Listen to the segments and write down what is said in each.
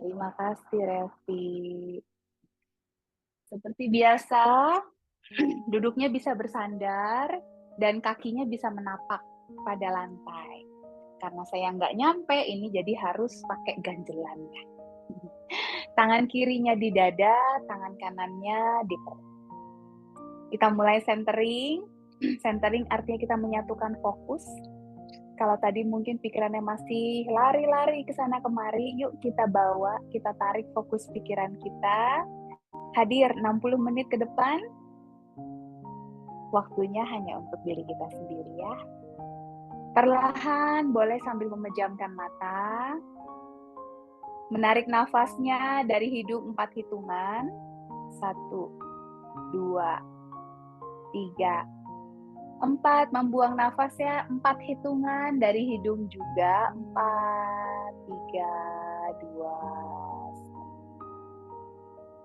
Terima kasih, Revi. Seperti biasa, duduknya bisa bersandar dan kakinya bisa menapak pada lantai. Karena saya nggak nyampe, ini jadi harus pakai ganjelan. Tangan kirinya di dada, tangan kanannya di perut. Kita mulai centering. Centering artinya kita menyatukan fokus. Kalau tadi mungkin pikirannya masih lari-lari ke sana kemari, yuk kita bawa, kita tarik fokus pikiran kita. Hadir 60 menit ke depan. Waktunya hanya untuk diri kita sendiri ya. Perlahan boleh sambil memejamkan mata. Menarik nafasnya dari hidung 4 hitungan. 1, 2, 3, 4. Membuang nafasnya 4 hitungan dari hidung juga. 4, 3, 2.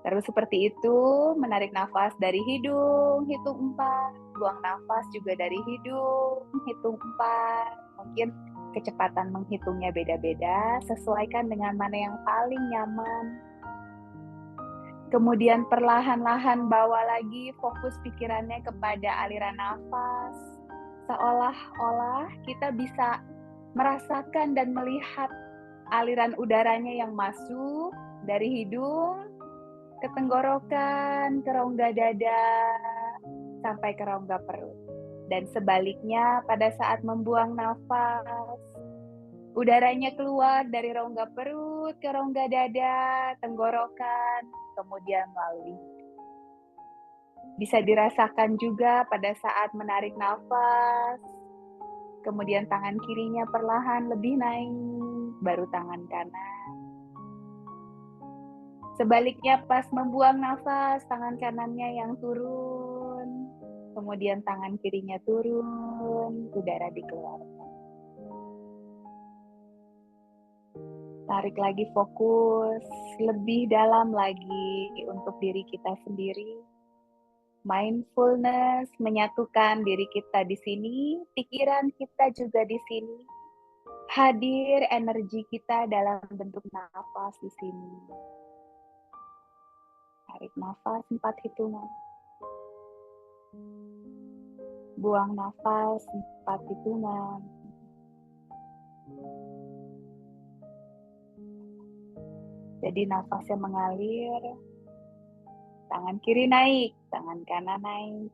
Terus seperti itu, menarik nafas dari hidung, hitung 4. Buang nafas juga dari hidung, hitung 4. Mungkin kecepatan menghitungnya beda-beda, sesuaikan dengan mana yang paling nyaman. Kemudian perlahan-lahan bawa lagi fokus pikirannya kepada aliran nafas. Seolah-olah kita bisa merasakan dan melihat aliran udaranya yang masuk dari hidung ke tenggorokan, ke rongga dada, sampai ke rongga perut. Dan sebaliknya pada saat membuang nafas, udaranya keluar dari rongga perut ke rongga dada, tenggorokan, kemudian melalui. Bisa dirasakan juga pada saat menarik nafas, kemudian tangan kirinya perlahan lebih naik, baru tangan kanan. Sebaliknya pas membuang nafas, tangan kanannya yang turun, kemudian tangan kirinya turun, udara dikeluarkan. Tarik lagi fokus, lebih dalam lagi untuk diri kita sendiri. Mindfulness menyatukan diri kita di sini, pikiran kita juga di sini. Hadir energi kita dalam bentuk nafas di sini. Tarik nafas 4 hitungan. Buang nafas 4 hitungan. Jadi nafasnya mengalir. Tangan kiri naik, tangan kanan naik.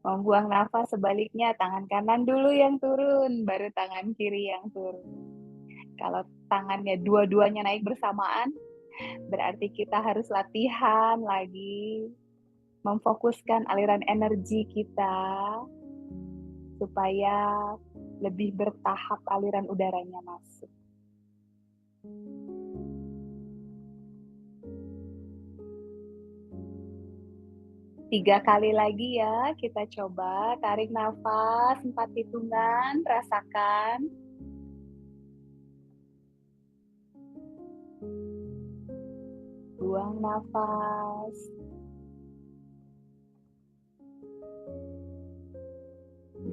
Membuang nafas sebaliknya, tangan kanan dulu yang turun, baru tangan kiri yang turun. Kalau tangannya dua-duanya naik bersamaan, berarti kita harus latihan lagi, memfokuskan aliran energi kita, supaya lebih bertahap aliran udaranya masuk. Tiga kali lagi ya, kita coba tarik nafas 4 hitungan, rasakan. Buang nafas.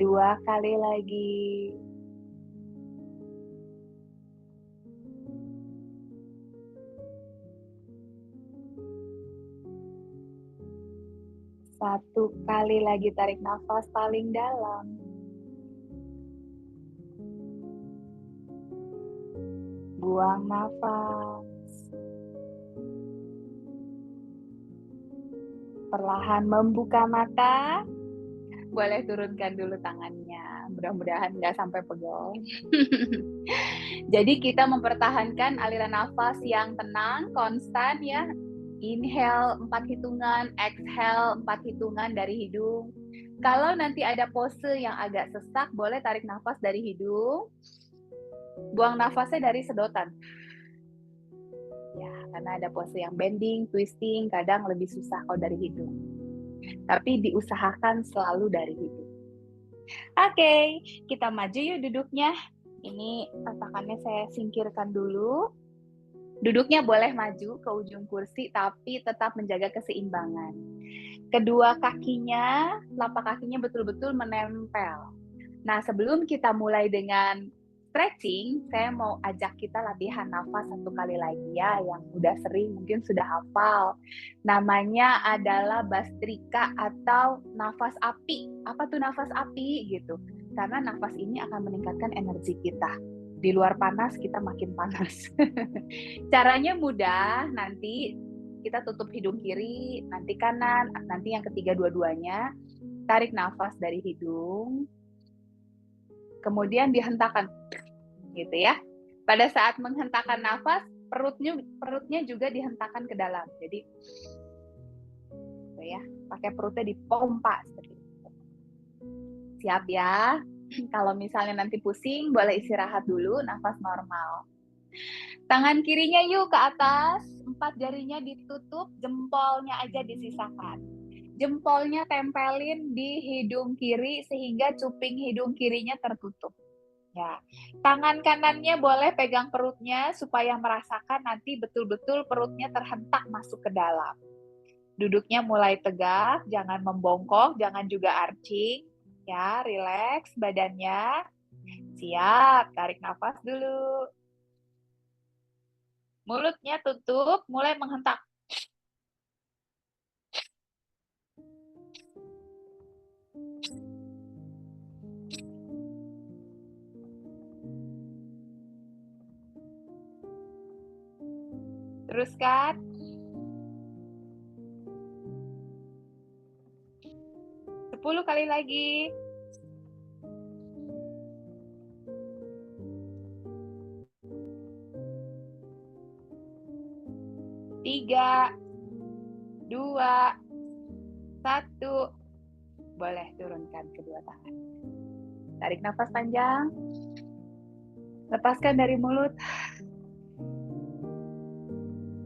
Dua kali lagi. Satu kali lagi tarik nafas paling dalam. Buang nafas. Perlahan membuka mata. Boleh turunkan dulu tangannya. Mudah-mudahan nggak sampai pegel. Jadi kita mempertahankan aliran nafas yang tenang, konstan ya. Inhale 4 hitungan, exhale 4 hitungan dari hidung. Kalau nanti ada pose yang agak sesak, boleh tarik nafas dari hidung. Buang nafasnya dari sedotan. Ya, karena ada pose yang bending, twisting, kadang lebih susah kalau dari hidung. Tapi diusahakan selalu dari hidung. Oke, kita maju yuk duduknya. Ini tatakannya saya singkirkan dulu. Duduknya boleh maju ke ujung kursi, tapi tetap menjaga keseimbangan. Kedua kakinya, telapak kakinya betul-betul menempel. Nah, sebelum kita mulai dengan stretching, saya mau ajak kita latihan nafas satu kali lagi ya, yang udah sering mungkin sudah hafal. Namanya adalah Bastrika atau nafas api. Apa tuh nafas api gitu? Karena nafas ini akan meningkatkan energi kita. Di luar panas, kita makin panas. Caranya mudah, nanti kita tutup hidung kiri, nanti kanan, nanti yang ketiga dua-duanya. Tarik nafas dari hidung, kemudian dihentakkan, gitu ya. Pada saat menghentakkan nafas, perutnya juga dihentakkan ke dalam. Jadi, gitu ya, pakai perutnya dipompa seperti itu. Siap ya? Kalau misalnya nanti pusing, boleh istirahat dulu, nafas normal. Tangan kirinya yuk ke atas, 4 jarinya ditutup, jempolnya aja disisakan. Jempolnya tempelin di hidung kiri sehingga cuping hidung kirinya tertutup. Ya, tangan kanannya boleh pegang perutnya supaya merasakan nanti betul-betul perutnya terhentak masuk ke dalam. Duduknya mulai tegak, jangan membongkok, jangan juga arching. Ya, relax badannya. Siap, tarik nafas dulu. Mulutnya tutup, mulai menghentak. Teruskan. 10 kali lagi. 3, 2, 1. Boleh turunkan kedua tangan. Tarik nafas panjang. Lepaskan dari mulut.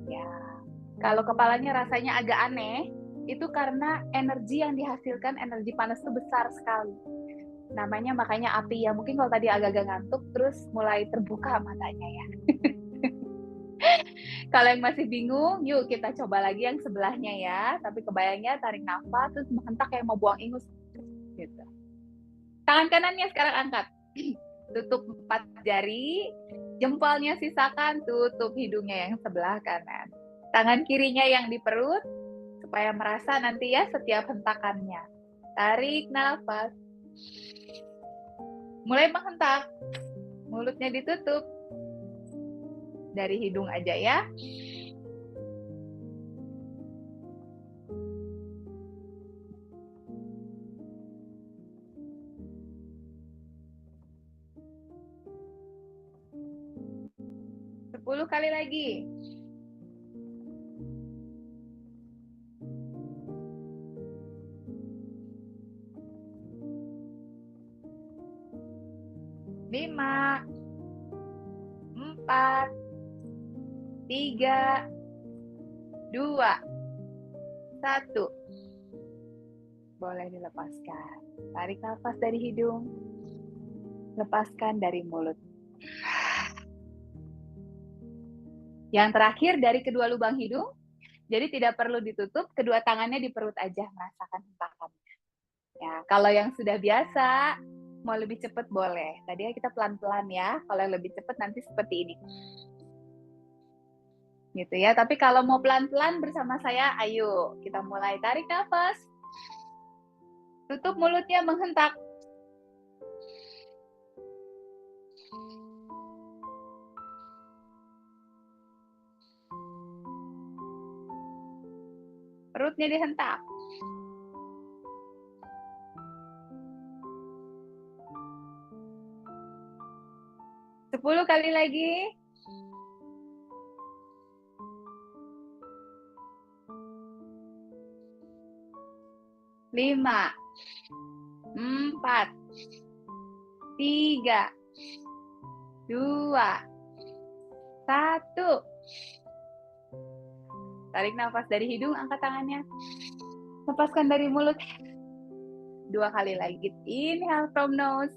Ya, kalau kepalanya rasanya agak aneh, itu karena energi yang dihasilkan, energi panas itu besar sekali. Namanya makanya api ya. Mungkin kalau tadi agak-agak ngantuk, terus mulai terbuka matanya ya. Kalau yang masih bingung, yuk kita coba lagi yang sebelahnya ya. Tapi kebayangnya tarik nafas, terus menghentak kayak mau buang ingus. Gitu. Tangan kanannya sekarang angkat. Tutup 4 jari, jempolnya sisakan, tutup hidungnya yang sebelah kanan. Tangan kirinya yang di perut, supaya merasa nanti ya setiap hentakannya. Tarik nafas. Mulai menghentak. Mulutnya ditutup. Dari hidung aja ya. Sepuluh kali lagi. 5, 4, 3, 2, 1. Boleh dilepaskan. Tarik nafas dari hidung. Lepaskan dari mulut. Yang terakhir dari kedua lubang hidung. Jadi tidak perlu ditutup, kedua tangannya di perut aja merasakan hentakannya. Ya, kalau yang sudah biasa, mau lebih cepat boleh. Tadi kita pelan-pelan ya. Kalau yang lebih cepat nanti seperti ini. Gitu ya. Tapi kalau mau pelan-pelan bersama saya, ayo kita mulai tarik nafas. Tutup mulutnya menghentak. Perutnya dihentak. Sepuluh kali lagi. 5, 4, 3, 2, 1. Tarik nafas dari hidung, angkat tangannya. Lepaskan dari mulut. 2 kali lagi. Inhale from nose.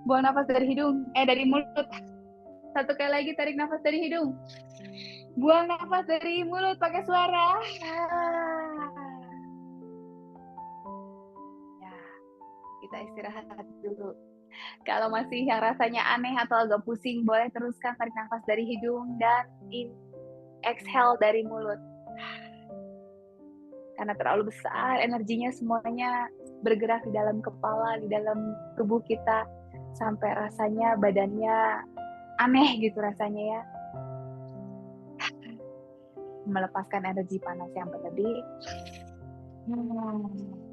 Buang nafas dari hidung. Dari mulut. 1 kali lagi tarik nafas dari hidung. Buang nafas dari mulut pakai suara. Ya, kita istirahat dulu. Kalau masih yang rasanya aneh atau agak pusing, boleh teruskan tarik nafas dari hidung dan exhale dari mulut. Karena terlalu besar energinya, semuanya bergerak di dalam kepala, di dalam tubuh kita, sampai rasanya badannya aneh gitu rasanya ya. Melepaskan energi panas yang berlebih.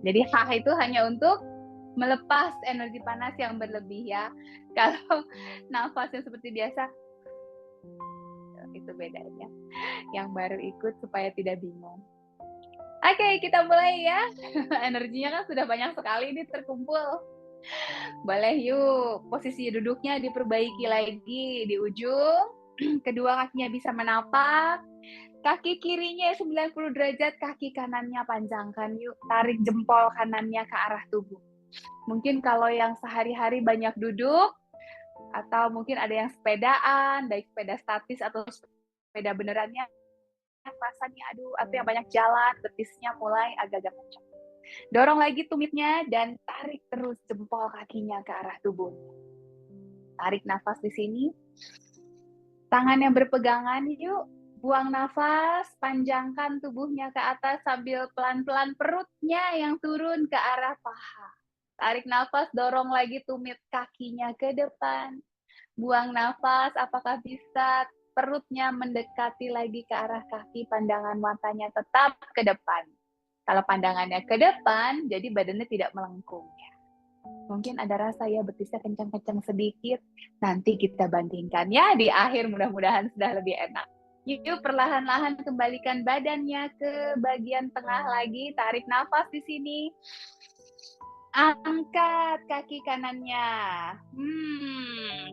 Jadi itu hanya untuk melepas energi panas yang berlebih ya. Kalau nafasnya seperti biasa, itu bedanya. Yang baru ikut supaya tidak bingung. Oke, kita mulai ya. Energinya kan sudah banyak sekali nih terkumpul. Boleh yuk, posisi duduknya diperbaiki lagi di ujung. Kedua kakinya bisa menapak. Kaki kirinya 90 derajat, kaki kanannya panjangkan yuk. Tarik jempol kanannya ke arah tubuh. Mungkin kalau yang sehari-hari banyak duduk, atau mungkin ada yang sepedaan, baik sepeda statis atau sepeda benerannya, rasanya aduh, atau yang banyak jalan, betisnya mulai agak-agak kencang. Dorong lagi tumitnya dan tarik terus jempol kakinya ke arah tubuh. Tarik nafas di sini. Tangan yang berpegangan yuk. Buang nafas, panjangkan tubuhnya ke atas sambil pelan-pelan perutnya yang turun ke arah paha. Tarik nafas, dorong lagi tumit kakinya ke depan. Buang nafas, apakah bisa perutnya mendekati lagi ke arah kaki, pandangan matanya tetap ke depan. Kalau pandangannya ke depan, jadi badannya tidak melengkung. Mungkin ada rasa ya betisnya kencang-kencang sedikit. Nanti kita bandingkan ya di akhir, mudah-mudahan sudah lebih enak. Yuk perlahan-lahan kembalikan badannya ke bagian tengah lagi. Tarik nafas di sini. Angkat kaki kanannya.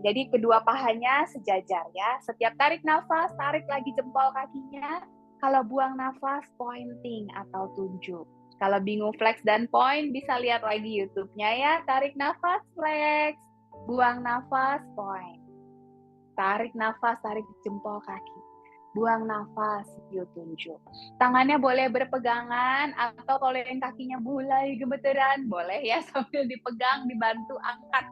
Jadi kedua pahanya sejajar ya. Setiap tarik nafas, tarik lagi jempol kakinya. Kalau buang nafas, pointing atau tunjuk. Kalau bingung flex dan point, bisa lihat lagi YouTube-nya ya. Tarik nafas, flex. Buang nafas, point. Tarik nafas, tarik jempol kaki. Buang nafas, yuk tunjuk. Tangannya boleh berpegangan, atau kalau yang kakinya mulai gemeteran, boleh ya sambil dipegang, dibantu angkat.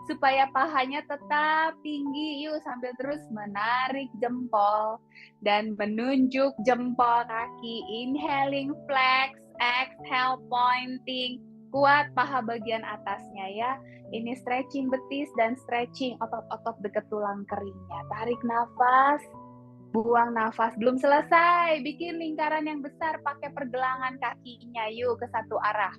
Supaya pahanya tetap tinggi, yuk sambil terus menarik jempol. Dan menunjuk jempol kaki, inhaling flex, exhale pointing. Kuat paha bagian atasnya ya. Ini stretching betis dan stretching otot-otot dekat tulang keringnya. Tarik nafas, buang nafas. Belum selesai, bikin lingkaran yang besar pakai pergelangan kakinya. Yuk ke satu arah.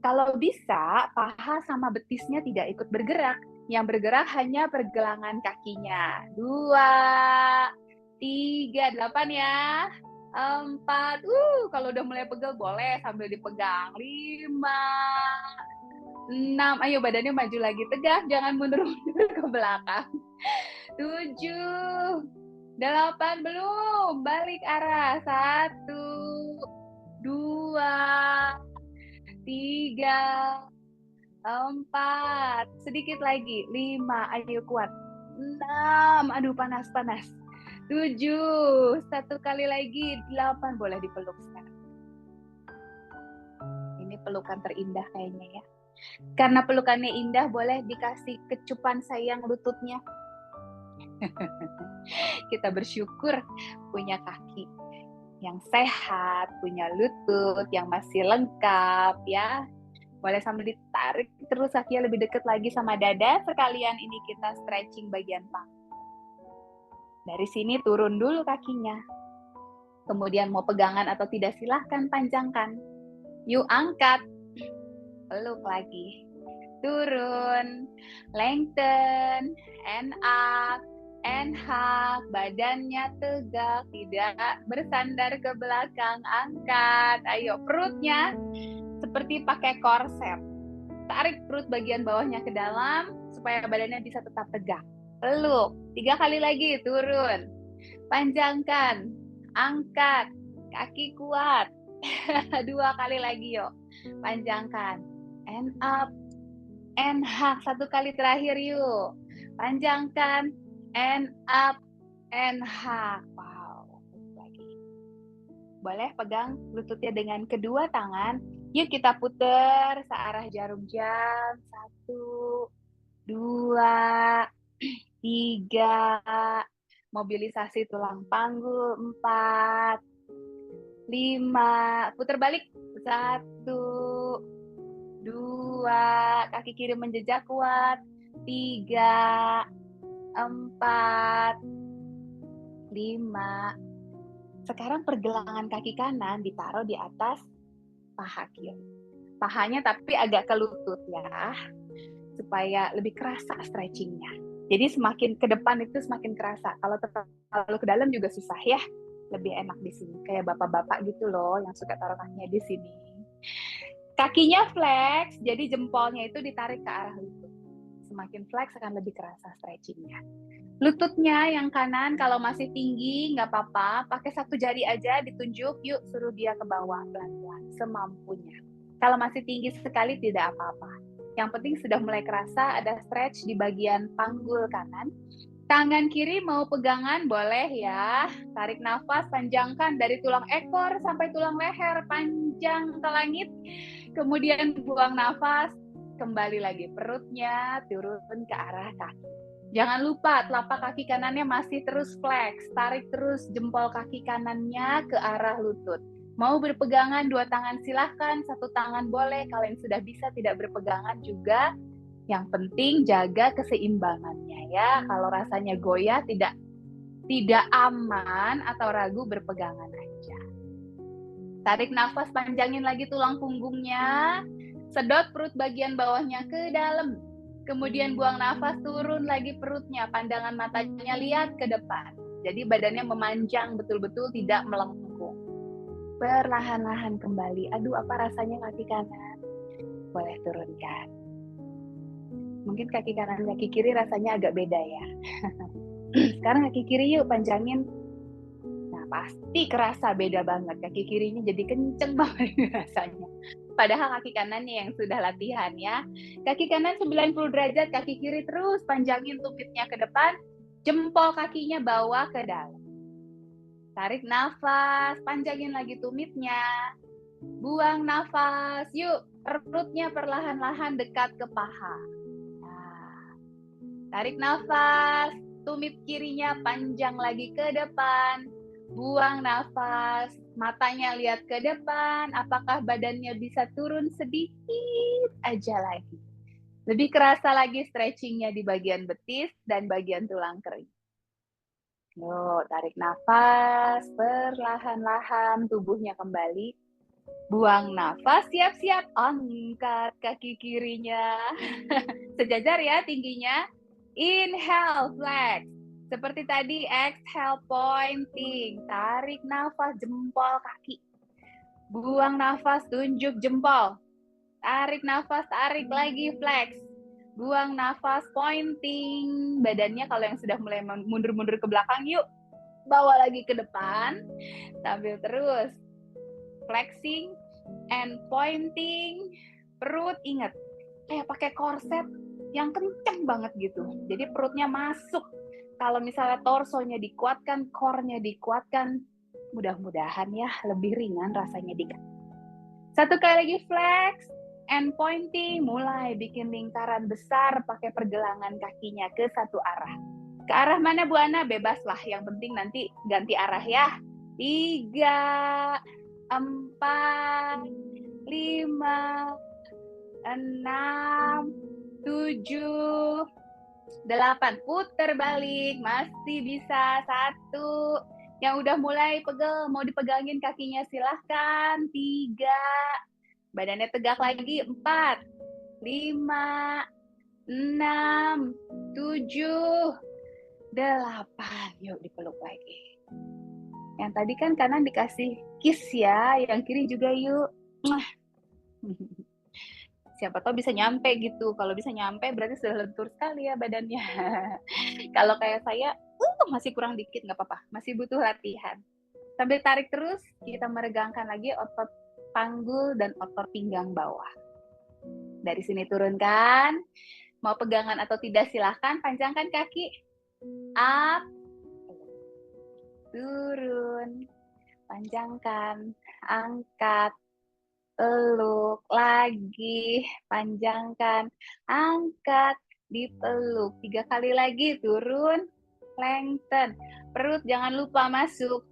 Kalau bisa, paha sama betisnya tidak ikut bergerak. Yang bergerak hanya pergelangan kakinya. 2, 3, 8 ya. 4, kalau udah mulai pegel boleh sambil dipegang. 5, 6, ayo badannya maju lagi tegak, jangan mundur-mundur ke belakang. 7, 8, belum, balik arah. 1, 2, 3, 4, sedikit lagi. 5, ayo kuat. 6, aduh panas-panas. 7, satu kali lagi. 8, boleh dipeluk sekarang. Ini pelukan terindah kayaknya ya. Karena pelukannya indah, boleh dikasih kecupan sayang lututnya. Kita bersyukur punya kaki yang sehat, punya lutut yang masih lengkap ya. Boleh sambil ditarik terus kakinya lebih dekat lagi sama dada. Sekalian ini kita stretching bagian paha. Dari sini turun dulu kakinya. Kemudian mau pegangan atau tidak silahkan panjangkan. Yuk angkat. Peluk lagi. Turun. Lengthen. And up. And hug, badannya tegak, tidak bersandar ke belakang, angkat. Ayo, perutnya seperti pakai korset. Tarik perut bagian bawahnya ke dalam, supaya badannya bisa tetap tegak. Peluk, 3 kali lagi, turun. Panjangkan, angkat, kaki kuat. 2 kali lagi yuk, panjangkan. And up, and hug, 1 kali terakhir yuk. Panjangkan, and up, and hug. Wow, lagi. Boleh pegang lututnya dengan kedua tangan. Yuk kita putar searah jarum jam. 1, 2, 3, mobilisasi tulang panggul 4, 5, putar balik 1, 2, kaki kiri menjejak kuat 3, 4, 5. Sekarang pergelangan kaki kanan ditaruh di atas paha kiri. Pahanya tapi agak ke lutut ya, supaya lebih kerasa stretchingnya. Jadi semakin ke depan itu semakin kerasa. Kalau terlalu ke dalam juga susah ya. Lebih enak di sini. Kayak bapak-bapak gitu loh yang suka taruh kakinya di sini. Kakinya flex, jadi jempolnya itu ditarik ke arah lutut. Semakin flex akan lebih kerasa stretchingnya. Lututnya yang kanan kalau masih tinggi nggak apa-apa, pakai satu jari aja ditunjuk, yuk suruh dia ke bawah pelan-pelan semampunya. Kalau masih tinggi sekali tidak apa-apa. Yang penting sudah mulai kerasa ada stretch di bagian panggul kanan. Tangan kiri mau pegangan boleh ya. Tarik nafas, panjangkan dari tulang ekor sampai tulang leher, panjang ke langit. Kemudian buang nafas, kembali lagi perutnya turun ke arah kaki. Jangan lupa telapak kaki kanannya masih terus flex, tarik terus jempol kaki kanannya ke arah lutut. Mau berpegangan dua tangan silahkan, satu tangan boleh. Kalau yang sudah bisa tidak berpegangan juga. Yang penting jaga keseimbangannya ya. Kalau rasanya goyah tidak aman atau ragu berpegangan aja. Tarik nafas, panjangin lagi tulang punggungnya. Sedot perut bagian bawahnya ke dalam. Kemudian buang nafas, turun lagi perutnya. Pandangan matanya lihat ke depan. Jadi badannya memanjang betul-betul, tidak melengkung. Perlahan-lahan kembali. Aduh, apa rasanya kaki kanan? Boleh turunkan. Mungkin kaki kanan, kaki kiri rasanya agak beda ya. Sekarang kaki kiri yuk, panjangin. Nah, pasti kerasa beda banget. Kaki kirinya jadi kenceng banget rasanya. Padahal kaki kanannya yang sudah latihan ya. Kaki kanan 90 derajat, kaki kiri terus panjangin tumitnya ke depan, jempol kakinya bawa ke dalam. Tarik nafas, panjangin lagi tumitnya. Buang nafas, yuk perutnya perlahan-lahan dekat ke paha. Nah, tarik nafas, tumit kirinya panjang lagi ke depan. Buang nafas, matanya lihat ke depan, apakah badannya bisa turun sedikit aja lagi. Lebih kerasa lagi stretchingnya di bagian betis dan bagian tulang kering. Yuk, tarik nafas, perlahan-lahan tubuhnya kembali. Buang nafas, siap-siap, angkat kaki kirinya. Sejajar ya tingginya. Inhale, flex. Seperti tadi, exhale, pointing. Tarik nafas, jempol kaki. Buang nafas, tunjuk jempol. Tarik nafas, tarik lagi, flex. Buang nafas, pointing. Badannya kalau yang sudah mulai mundur-mundur ke belakang, yuk. Bawa lagi ke depan. Sambil terus. Flexing and pointing. Perut, ingat. Kayak pakai korset yang kencang banget gitu. Jadi perutnya masuk. Kalau misalnya torsonya dikuatkan, core-nya dikuatkan, mudah-mudahan ya lebih ringan rasanya di kaki. Satu kali lagi flex and pointing, mulai bikin lingkaran besar pakai pergelangan kakinya ke satu arah. Ke arah mana Bu Ana? Bebas lah, yang penting nanti ganti arah ya. 3, 4, 5, 6, 7, 8. Putar balik, masih bisa. 1. Yang udah mulai pegel, mau dipegangin kakinya silahkan. 3. Badannya tegak lagi. 4, 5, 6, 7, 8. Yuk dipeluk lagi. Yang tadi kan kanan dikasih kiss ya, yang kiri juga yuk. Siapa tahu bisa nyampe gitu. Kalau bisa nyampe berarti sudah lentur sekali ya badannya. Kalau kayak saya, masih kurang dikit nggak apa-apa. Masih butuh latihan. Sambil tarik terus, kita meregangkan lagi otot panggul dan otot pinggang bawah. Dari sini turunkan. Mau pegangan atau tidak silahkan. Panjangkan kaki. Up. Turun. Panjangkan. Angkat. Peluk lagi, panjangkan, angkat, dipeluk. 3 kali lagi, turun, lengthen. Perut jangan lupa masuk,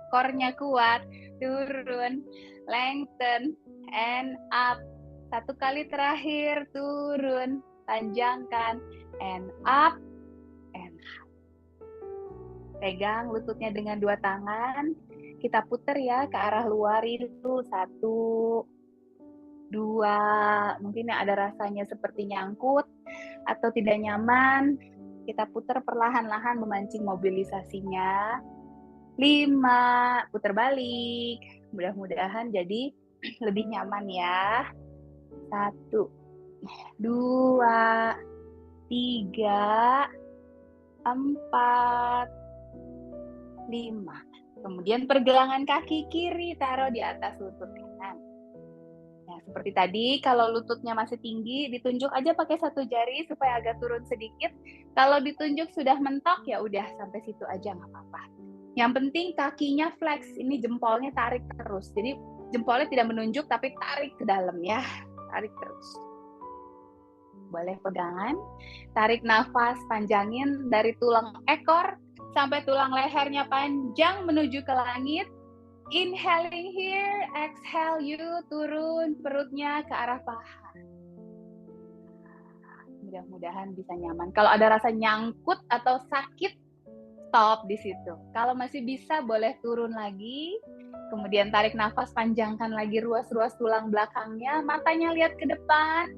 core-nya kuat, turun, lengthen, and up. 1 kali terakhir, turun, panjangkan, and up, and up. Pegang lututnya dengan 2 tangan, kita putar ya ke arah luar itu. 1, 2, mungkin yang ada rasanya seperti nyangkut atau tidak nyaman, kita putar perlahan-lahan memancing mobilisasinya. 5, putar balik. Mudah-mudahan jadi lebih nyaman ya. 1, 2, 3, 4, 5. Kemudian pergelangan kaki kiri taruh di atas lutut kanan. Nah, seperti tadi, kalau lututnya masih tinggi, ditunjuk aja pakai 1 jari supaya agak turun sedikit. Kalau ditunjuk sudah mentok, ya udah sampai situ aja nggak apa-apa. Yang penting kakinya flex, ini jempolnya tarik terus. Jadi jempolnya tidak menunjuk, tapi tarik ke dalam ya, tarik terus. Boleh pegangan, tarik nafas, panjangin dari tulang ekor sampai tulang lehernya panjang menuju ke langit. Inhaling here, exhale you, turun perutnya ke arah paha. Mudah-mudahan bisa nyaman. Kalau ada rasa nyangkut atau sakit, stop di situ. Kalau masih bisa, boleh turun lagi. Kemudian tarik nafas, panjangkan lagi ruas-ruas tulang belakangnya. Matanya lihat ke depan.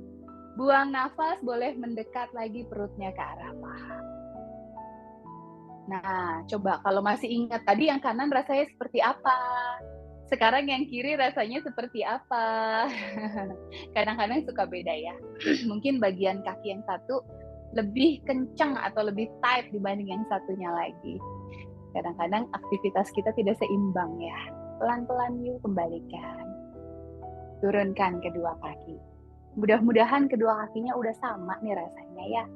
Buang nafas, boleh mendekat lagi perutnya ke arah paha. Nah, coba kalau masih ingat tadi yang kanan rasanya seperti apa? Sekarang yang kiri rasanya seperti apa? Kadang-kadang suka beda ya. Mungkin bagian kaki yang satu lebih kencang atau lebih tight dibanding yang satunya lagi. Kadang-kadang aktivitas kita tidak seimbang ya. Pelan-pelan yuk kembalikan. Turunkan kedua kaki. Mudah-mudahan kedua kakinya udah sama nih rasanya ya.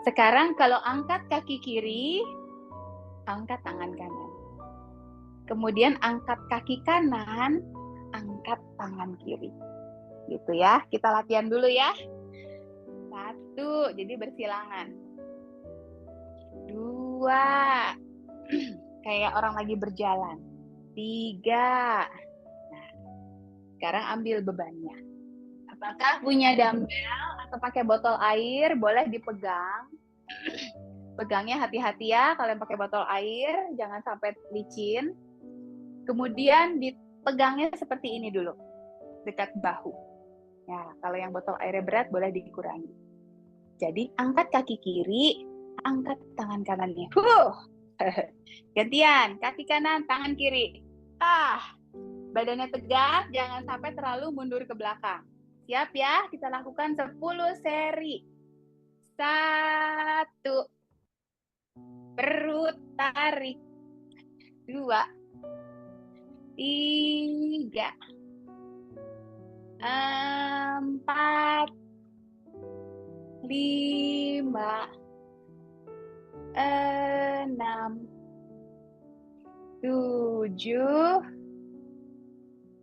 Sekarang kalau angkat kaki kiri, angkat tangan kanan. Kemudian angkat kaki kanan, angkat tangan kiri. Gitu ya, kita latihan dulu ya. 1, jadi bersilangan. 2, kayak orang lagi berjalan. 3, nah, sekarang ambil bebannya. Apakah punya dumbbell atau pakai botol air, boleh dipegang. Pegangnya hati-hati ya, kalau yang pakai botol air, jangan sampai licin. Kemudian dipegangnya seperti ini dulu, dekat bahu. Ya, kalau yang botol airnya berat, boleh dikurangi. Jadi, angkat kaki kiri, angkat tangan kanannya. Gantian, kaki kanan, tangan kiri. Badannya tegak, jangan sampai terlalu mundur ke belakang. Siap ya, kita lakukan 10 seri. 1, perut tarik. 2, 3, 4, 5, 6, 7,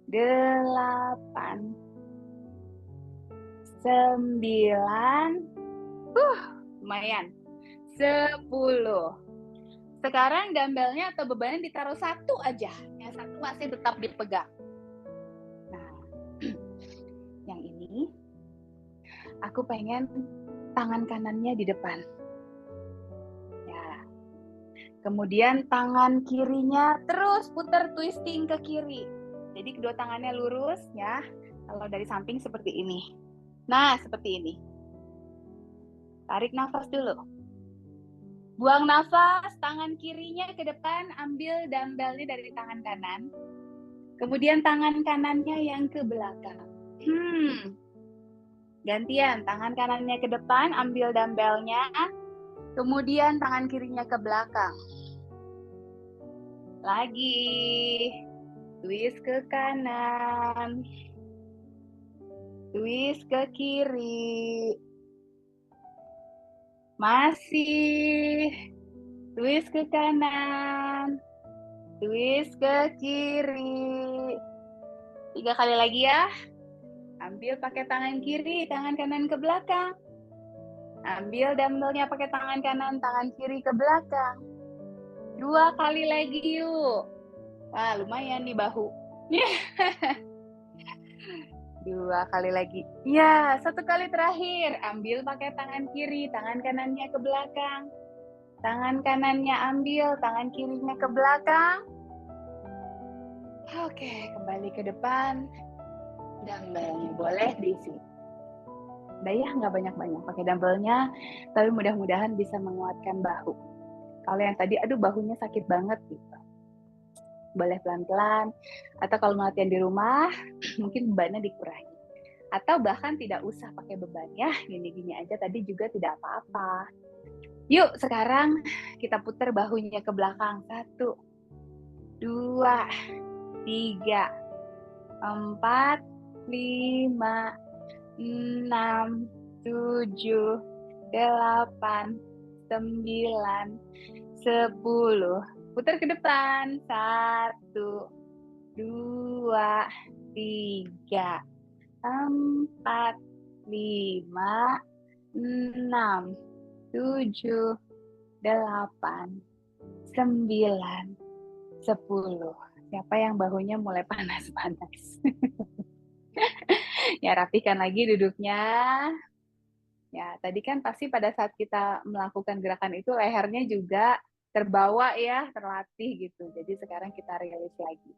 8, 9, lumayan, 10. Sekarang dumbbellnya atau bebannya ditaruh 1 aja, yang 1 masih tetap dipegang. Nah, yang ini aku pengen tangan kanannya di depan. Ya. Kemudian tangan kirinya terus putar twisting ke kiri. Jadi kedua tangannya lurus ya. Kalau dari samping seperti ini. Nah, seperti ini. Tarik nafas dulu. Buang nafas, tangan kirinya ke depan, ambil dumbbellnya dari tangan kanan. Kemudian tangan kanannya yang ke belakang. Gantian, tangan kanannya ke depan, ambil dumbbellnya. Kemudian tangan kirinya ke belakang. Lagi. Twist ke kanan. Twist ke kiri. Masih. Twist ke kanan. Twist ke kiri. 3 kali lagi ya. Ambil pakai tangan kiri, tangan kanan ke belakang. Ambil dumbbellnya pakai tangan kanan, tangan kiri ke belakang. 2 kali lagi yuk. Wah, lumayan nih bahu. 2 kali lagi. Ya, 1 kali terakhir. Ambil pakai tangan kiri, tangan kanannya ke belakang. Tangan kanannya ambil, tangan kirinya ke belakang. Oke, kembali ke depan. Dumbbellnya boleh diisi. Udah ya, nggak banyak-banyak pakai dumbbellnya, tapi mudah-mudahan bisa menguatkan bahu. Kalau yang tadi, aduh bahunya sakit banget gitu, boleh pelan-pelan. Atau kalau latihan di rumah, mungkin bebannya dikurangi. Atau bahkan tidak usah pakai beban ya, gini-gini aja tadi juga tidak apa-apa. Yuk, sekarang kita putar bahunya ke belakang. 1, 2, 3, 4, 5, 6, 7, 8, 9, 10. Putar ke depan. 1, 2, 3, 4, 5, 6, 7, 8, 9, 10. Siapa yang bahunya mulai panas-panas? Ya, rapikan lagi duduknya. Ya, tadi kan pasti pada saat kita melakukan gerakan itu lehernya juga terbawa ya, terlatih gitu. Jadi sekarang kita rilis lagi.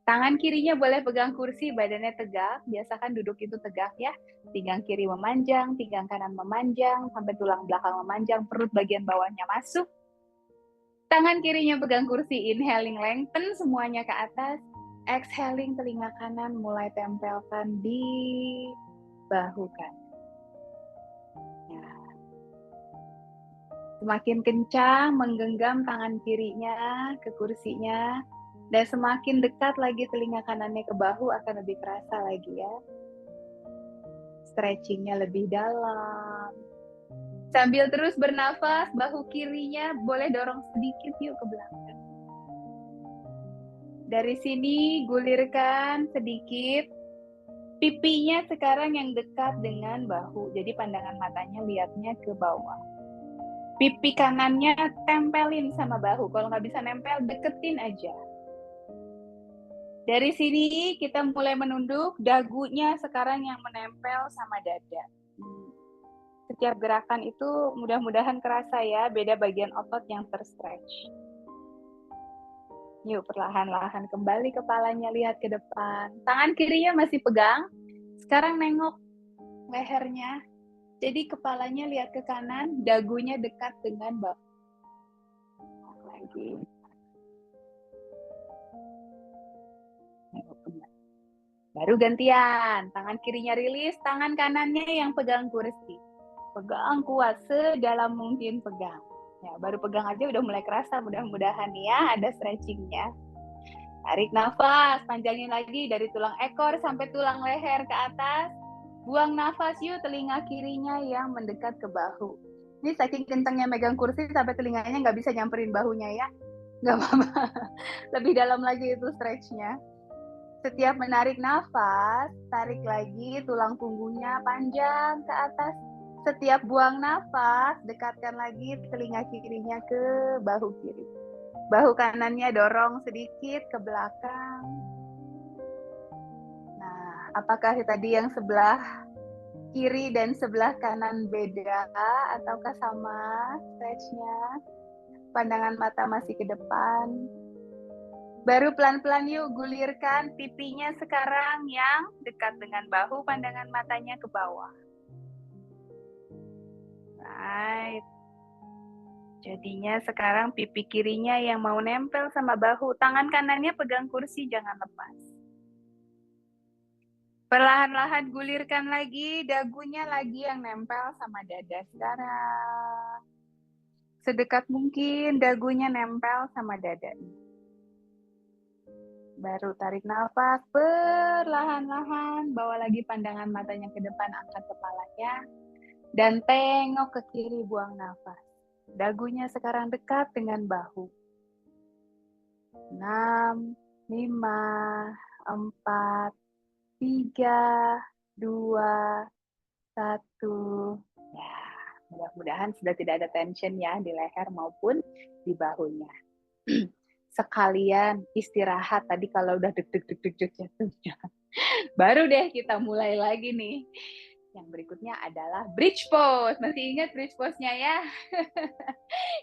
Tangan kirinya boleh pegang kursi, badannya tegak. Biasakan duduk itu tegak ya. Pinggang kiri memanjang, pinggang kanan memanjang, sampai tulang belakang memanjang, perut bagian bawahnya masuk. Tangan kirinya pegang kursi, inhaling lengthen semuanya ke atas. Exhaling telinga kanan mulai tempelkan di bahu kanan. Ya. Semakin kencang menggenggam tangan kirinya ke kursinya. Dan semakin dekat lagi telinga kanannya ke bahu akan lebih kerasa lagi ya. Stretchingnya lebih dalam. Sambil terus bernafas, bahu kirinya boleh dorong sedikit yuk ke belakang. Dari sini gulirkan sedikit. Pipinya sekarang yang dekat dengan bahu. Jadi pandangan matanya lihatnya ke bawah. Pipi kanannya tempelin sama bahu. Kalau nggak bisa nempel, deketin aja. Dari sini kita mulai menunduk, dagunya sekarang yang menempel sama dada. Setiap gerakan itu mudah-mudahan kerasa ya, beda bagian otot yang terstretch. Yuk perlahan-lahan kembali kepalanya lihat ke depan. Tangan kirinya masih pegang, sekarang nengok lehernya. Jadi kepalanya lihat ke kanan, dagunya dekat dengan bahu. Lagi. Baru gantian, tangan kirinya rilis, tangan kanannya yang pegang kursi. Pegang kuat, sedalam mungkin pegang. Ya, baru pegang aja udah mulai kerasa, mudah-mudahan ya ada stretchingnya. Tarik nafas, panjangin lagi dari tulang ekor sampai tulang leher ke atas. Buang nafas yuk, telinga kirinya yang mendekat ke bahu. Ini saking kencangnya megang kursi sampai telinganya nggak bisa nyamperin bahunya ya. Nggak apa-apa, lebih dalam lagi itu stretchnya. Setiap menarik nafas, tarik lagi tulang punggungnya panjang ke atas. Setiap buang nafas, dekatkan lagi telinga kirinya ke bahu kiri. Bahu kanannya dorong sedikit ke belakang. Nah, apakah tadi yang sebelah kiri dan sebelah kanan beda ataukah sama stretchnya? Pandangan mata masih ke depan. Baru pelan-pelan yuk gulirkan pipinya sekarang yang dekat dengan bahu, pandangan matanya ke bawah. Right. Jadinya sekarang pipi kirinya yang mau nempel sama bahu, tangan kanannya pegang kursi, jangan lepas. Perlahan-lahan gulirkan lagi, dagunya lagi yang nempel sama dada sekarang. Sedekat mungkin dagunya nempel sama dada. Baru tarik nafas, perlahan-lahan bawa lagi pandangan matanya ke depan, angkat kepalanya, dan tengok ke kiri, buang nafas. Dagunya sekarang dekat dengan bahu. 6, 5, 4, 3, 2, 1. Ya, mudah-mudahan sudah tidak ada tension ya di leher maupun di bahunya. Sekalian istirahat tadi kalau udah deg-deg jantungnya. Baru deh kita mulai lagi nih. Yang berikutnya adalah bridge pose. Masih ingat bridge pose-nya ya?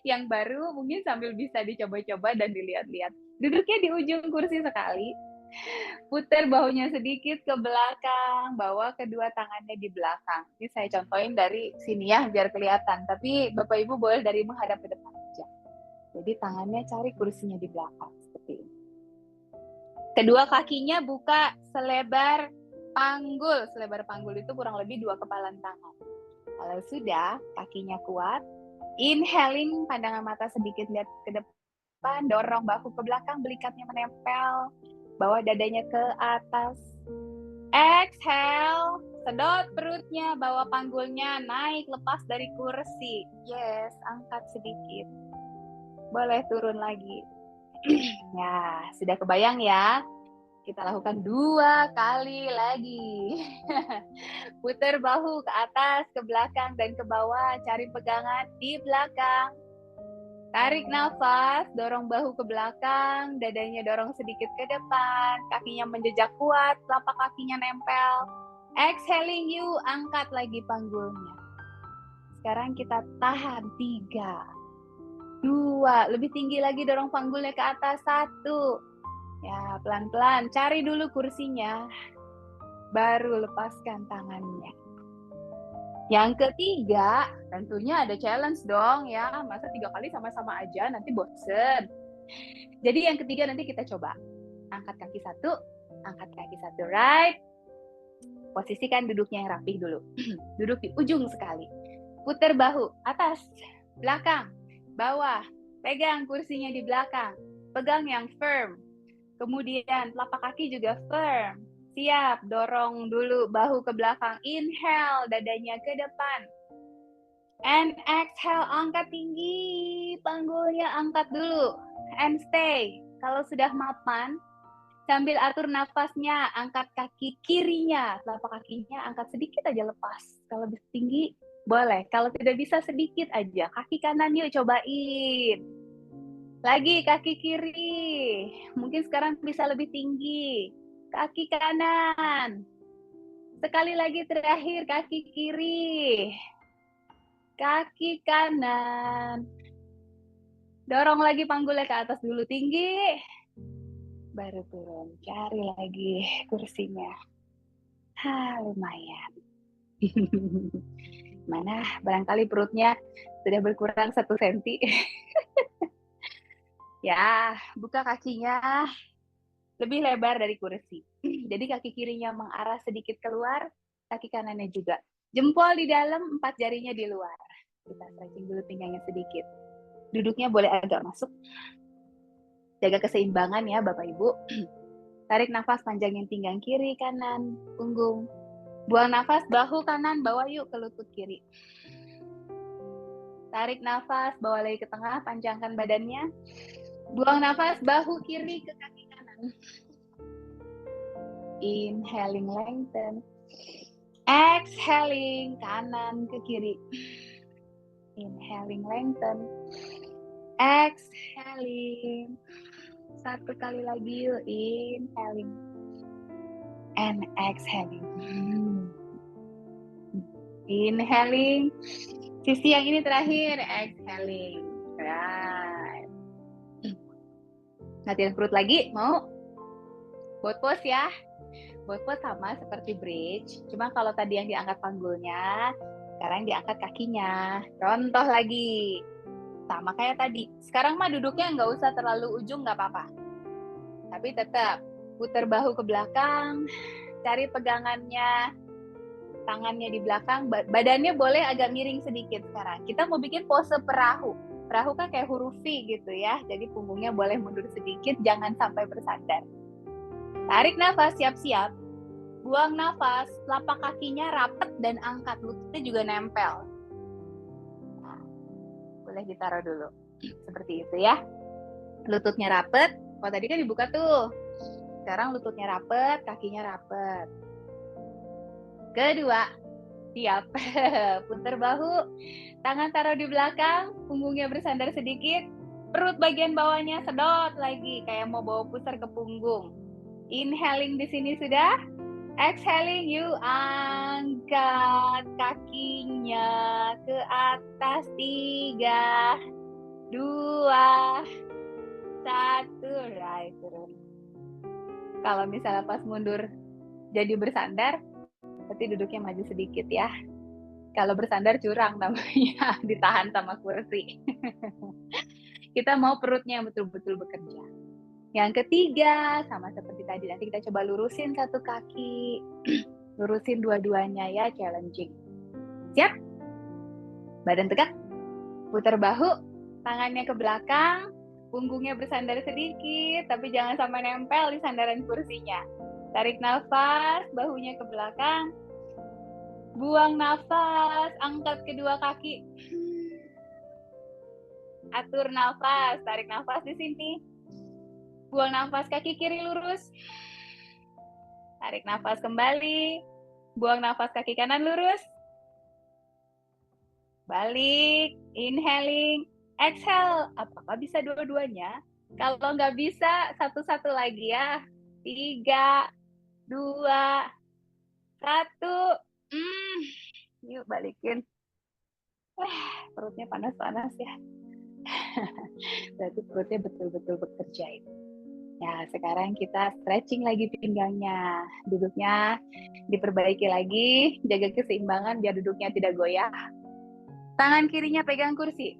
Yang baru mungkin sambil bisa dicoba-coba dan dilihat-lihat. Duduknya di ujung kursi sekali. Putar bahunya sedikit ke belakang, bawa kedua tangannya di belakang. Ini saya contohin dari sini ya, biar kelihatan. Tapi Bapak Ibu boleh dari menghadap ke depan aja. Jadi tangannya cari kursinya di belakang, seperti ini. Kedua kakinya buka selebar panggul. Selebar panggul itu kurang lebih 2 kepalan tangan. Kalau sudah, kakinya kuat, inhaling, pandangan mata sedikit lihat ke depan, dorong bahu ke belakang, belikatnya menempel, bawa dadanya ke atas. Exhale, sedot perutnya, bawa panggulnya naik, lepas dari kursi. Yes, angkat sedikit. Boleh turun lagi. Ya, sudah kebayang ya? Kita lakukan 2 kali lagi. Putar bahu ke atas, ke belakang, dan ke bawah. Cari pegangan di belakang. Tarik nafas, dorong bahu ke belakang, dadanya dorong sedikit ke depan, kakinya menjejak kuat, telapak kakinya nempel. Exhaling you, angkat lagi panggulnya. Sekarang kita tahan 3, 2, lebih tinggi lagi dorong panggulnya ke atas, 1. Ya, pelan-pelan, cari dulu kursinya, baru lepaskan tangannya. Yang ketiga, tentunya ada challenge dong ya, masa 3 kali sama-sama aja, nanti bosen. Jadi yang ketiga nanti kita coba, angkat kaki 1, angkat kaki 1, right? Posisikan duduknya yang rapih dulu, duduk di ujung sekali. Putar bahu, atas, belakang, bawah, pegang kursinya di belakang, pegang yang firm. Kemudian telapak kaki juga firm. Siap, dorong dulu bahu ke belakang. Inhale, dadanya ke depan. And exhale, angkat tinggi. Panggulnya angkat dulu. And stay. Kalau sudah mapan, sambil atur nafasnya, angkat kaki kirinya. Telapak kakinya angkat sedikit aja lepas. Kalau lebih tinggi, boleh. Kalau tidak bisa, sedikit aja. Kaki kanan yuk, cobain. Lagi kaki kiri, mungkin sekarang bisa lebih tinggi. Kaki kanan. Sekali lagi terakhir, kaki kiri. Kaki kanan. Dorong lagi panggulnya ke atas dulu tinggi. Baru turun, cari lagi kursinya. Lumayan. Mana barangkali perutnya sudah berkurang 1 senti. Ya, buka kakinya lebih lebar dari kursi. Jadi kaki kirinya mengarah sedikit keluar, kaki kanannya juga. Jempol di dalam, 4 jarinya di luar. Kita stretching dulu pinggangnya sedikit. Duduknya boleh agak masuk. Jaga keseimbangan ya Bapak Ibu. Tarik nafas, panjangin pinggang kiri, kanan, punggung. Buang nafas, bahu kanan, bawa yuk ke lutut kiri. Tarik nafas, bawa lagi ke tengah, panjangkan badannya. Buang nafas, bahu kiri ke kaki kanan. Inhaling, lengthen. Exhaling, kanan ke kiri. Inhaling, lengthen. Exhaling. 1 kali lagi yuk. Inhaling. And exhaling. Inhaling. Sisi yang ini terakhir. Exhaling. Right. Latihan perut lagi. Mau? Buat pose ya. Buat pose sama seperti bridge. Cuma kalau tadi yang diangkat panggulnya, sekarang diangkat kakinya. Contoh lagi. Sama kayak tadi. Sekarang mah duduknya nggak usah terlalu ujung, nggak apa-apa. Tapi tetap putar bahu ke belakang, cari pegangannya, tangannya di belakang, badannya boleh agak miring sedikit sekarang. Kita mau bikin pose perahu. Perahu kan kayak huruf V gitu ya, jadi punggungnya boleh mundur sedikit, jangan sampai bersandar. Tarik nafas, siap-siap. Buang nafas, telapak kakinya rapet dan angkat, lututnya juga nempel. Nah, boleh ditaruh dulu. Seperti itu ya. Lututnya rapet. Oh, tadi kan dibuka tuh. Sekarang lututnya rapet, kakinya rapet. Kedua, siap. Putar bahu, tangan taruh di belakang, punggungnya bersandar sedikit, perut bagian bawahnya sedot lagi, kayak mau bawa pusar ke punggung. Inhaling di sini sudah. Exhaling, you angkat kakinya ke atas. 3, 2, 1, right, turun. Kalau misalnya pas mundur jadi bersandar, berarti duduknya maju sedikit ya. Kalau bersandar curang namanya, ditahan sama kursi. Kita mau perutnya betul-betul bekerja. Yang ketiga, sama seperti tadi, nanti kita coba lurusin satu kaki, lurusin dua-duanya ya, challenging. Siap? Badan tegak, putar bahu, tangannya ke belakang, punggungnya bersandar sedikit, tapi jangan sampai nempel di sandaran kursinya. Tarik nafas, bahunya ke belakang, buang nafas, angkat kedua kaki. Atur nafas, tarik nafas di sini. Buang nafas, kaki kiri lurus. Tarik nafas kembali. Buang nafas, kaki kanan lurus. Balik, inhaling, exhale. Apakah bisa dua-duanya? Kalau nggak bisa, satu-satu lagi ya. 3, 2, 1. Yuk balikin. Perutnya panas-panas ya. Berarti perutnya betul-betul bekerja itu. Ya, sekarang kita stretching lagi pinggangnya. Duduknya diperbaiki lagi, jaga keseimbangan biar duduknya tidak goyah. Tangan kirinya pegang kursi.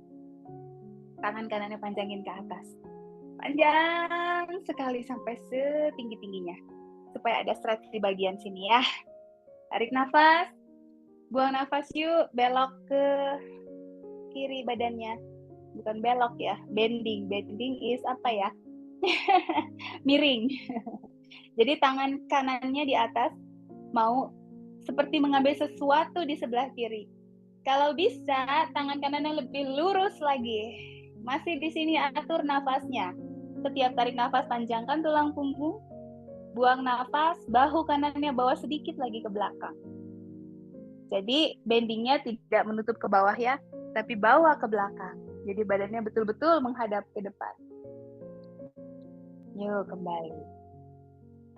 Tangan kanannya panjangin ke atas. Panjang sekali sampai setinggi-tingginya. Supaya ada stretch di bagian sini ya. Tarik nafas. Buang nafas yuk, belok ke kiri badannya. Bukan belok ya, bending. Bending is apa ya? Miring. Jadi tangan kanannya di atas, mau seperti mengambil sesuatu di sebelah kiri. Kalau bisa, tangan kanannya lebih lurus lagi. Masih di sini atur nafasnya. Setiap tarik nafas, panjangkan tulang punggung. Buang nafas, bahu kanannya bawa sedikit lagi ke belakang. Jadi bendingnya tidak menutup ke bawah ya, tapi bawa ke belakang. Jadi badannya betul-betul menghadap ke depan. Yuk kembali.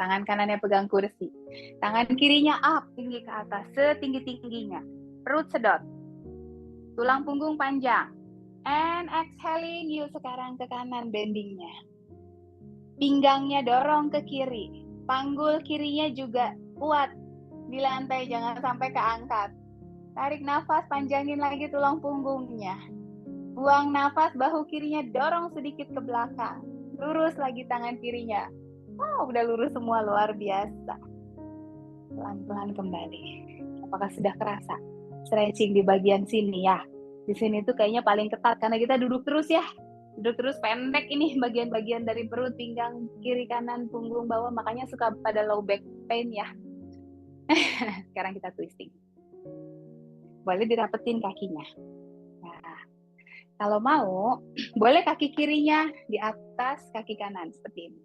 Tangan kanannya pegang kursi. Tangan kirinya up, tinggi ke atas, setinggi-tingginya. Perut sedot. Tulang punggung panjang. And exhaling, yuk sekarang ke kanan bendingnya. Pinggangnya dorong ke kiri. Panggul kirinya juga kuat. Di lantai, jangan sampai keangkat. Tarik nafas, panjangin lagi tulang punggungnya. Buang nafas, bahu kirinya dorong sedikit ke belakang. Lurus lagi tangan kirinya. Udah lurus semua, luar biasa. Pelan-pelan kembali. Apakah sudah kerasa stretching di bagian sini ya? Di sini tuh kayaknya paling ketat karena kita duduk terus ya. Duduk terus pendek ini bagian-bagian dari perut, pinggang, kiri, kanan, punggung, bawah. Makanya suka pada low back pain ya. Sekarang kita twisting. Boleh dirapetin kakinya. Nah, kalau mau, boleh kaki kirinya di atas kaki kanan seperti ini.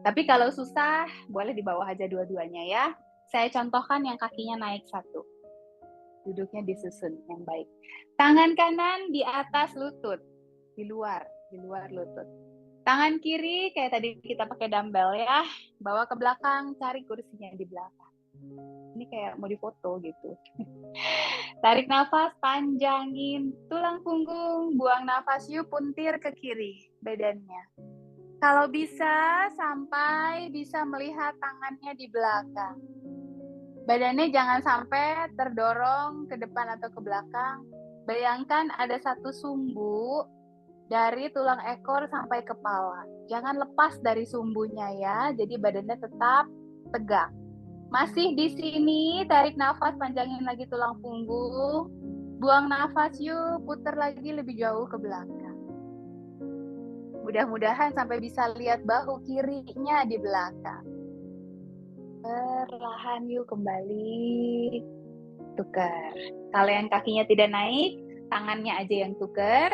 Tapi kalau susah, boleh di bawah aja dua-duanya ya. Saya contohkan yang kakinya naik satu. Duduknya disusun yang baik. Tangan kanan di atas lutut, di luar lutut. Tangan kiri kayak tadi kita pakai dumbbell ya, bawa ke belakang, cari kursinya di belakang. Ini kayak mau difoto gitu. Tarik nafas, panjangin tulang punggung, buang nafas yuk, puntir ke kiri badannya. Kalau bisa, sampai bisa melihat tangannya di belakang. Badannya jangan sampai terdorong ke depan atau ke belakang. Bayangkan ada satu sumbu dari tulang ekor sampai kepala. Jangan lepas dari sumbunya ya, jadi badannya tetap tegak. Masih di sini, tarik nafas, panjangin lagi tulang punggung. Buang nafas yuk, putar lagi lebih jauh ke belakang. Mudah-mudahan sampai bisa lihat bahu kirinya di belakang. Perlahan yuk kembali. Tukar. Kalau yang kakinya tidak naik, tangannya aja yang tukar.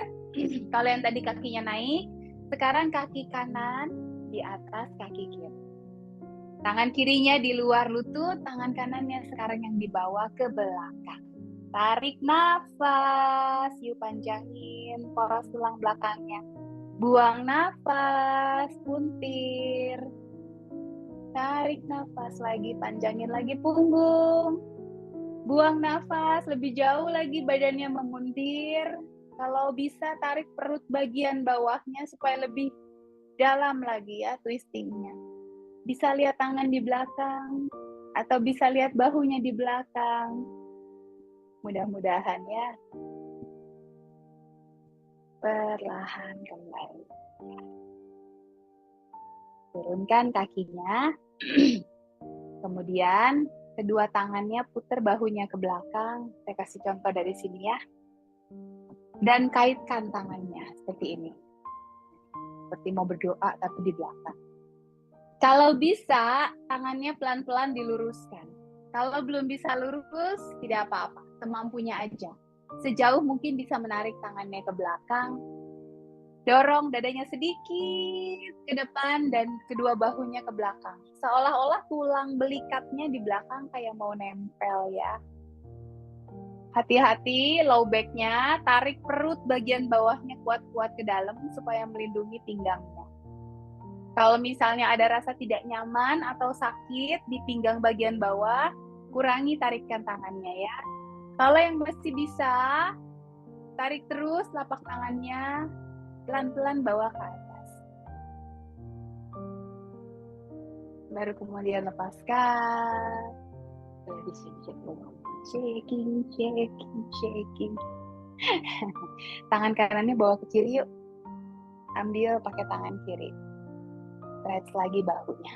Kalau yang tadi kakinya naik, sekarang kaki kanan di atas kaki kiri. Tangan kirinya di luar lutut, tangan kanannya sekarang yang dibawa ke belakang. Tarik nafas, yuk panjangin poros tulang belakangnya. Buang nafas, puntir. Tarik nafas lagi, panjangin lagi punggung. Buang nafas, lebih jauh lagi badannya memuntir. Kalau bisa tarik perut bagian bawahnya supaya lebih dalam lagi ya twistingnya. Bisa lihat tangan di belakang atau bisa lihat bahunya di belakang. Mudah-mudahan ya. Perlahan kembali. Turunkan kakinya. Kemudian kedua tangannya putar bahunya ke belakang. Saya kasih contoh dari sini ya. Dan kaitkan tangannya seperti ini. Seperti mau berdoa tapi di belakang. Kalau bisa, tangannya pelan-pelan diluruskan. Kalau belum bisa lurus, tidak apa-apa. Semampunya aja. Sejauh mungkin bisa menarik tangannya ke belakang. Dorong dadanya sedikit ke depan dan kedua bahunya ke belakang. Seolah-olah tulang belikatnya di belakang kayak mau nempel ya. Hati-hati low back-nya, tarik perut bagian bawahnya kuat-kuat ke dalam supaya melindungi pinggangnya. Kalau misalnya ada rasa tidak nyaman atau sakit di pinggang bagian bawah, kurangi tarikan tangannya ya. Kalau yang masih bisa, tarik terus lapak tangannya, pelan-pelan bawa ke atas. Baru kemudian lepaskan. Shaking. Tangan kanannya bawa ke kiri yuk. Ambil pakai tangan kiri. Stretch lagi bahunya.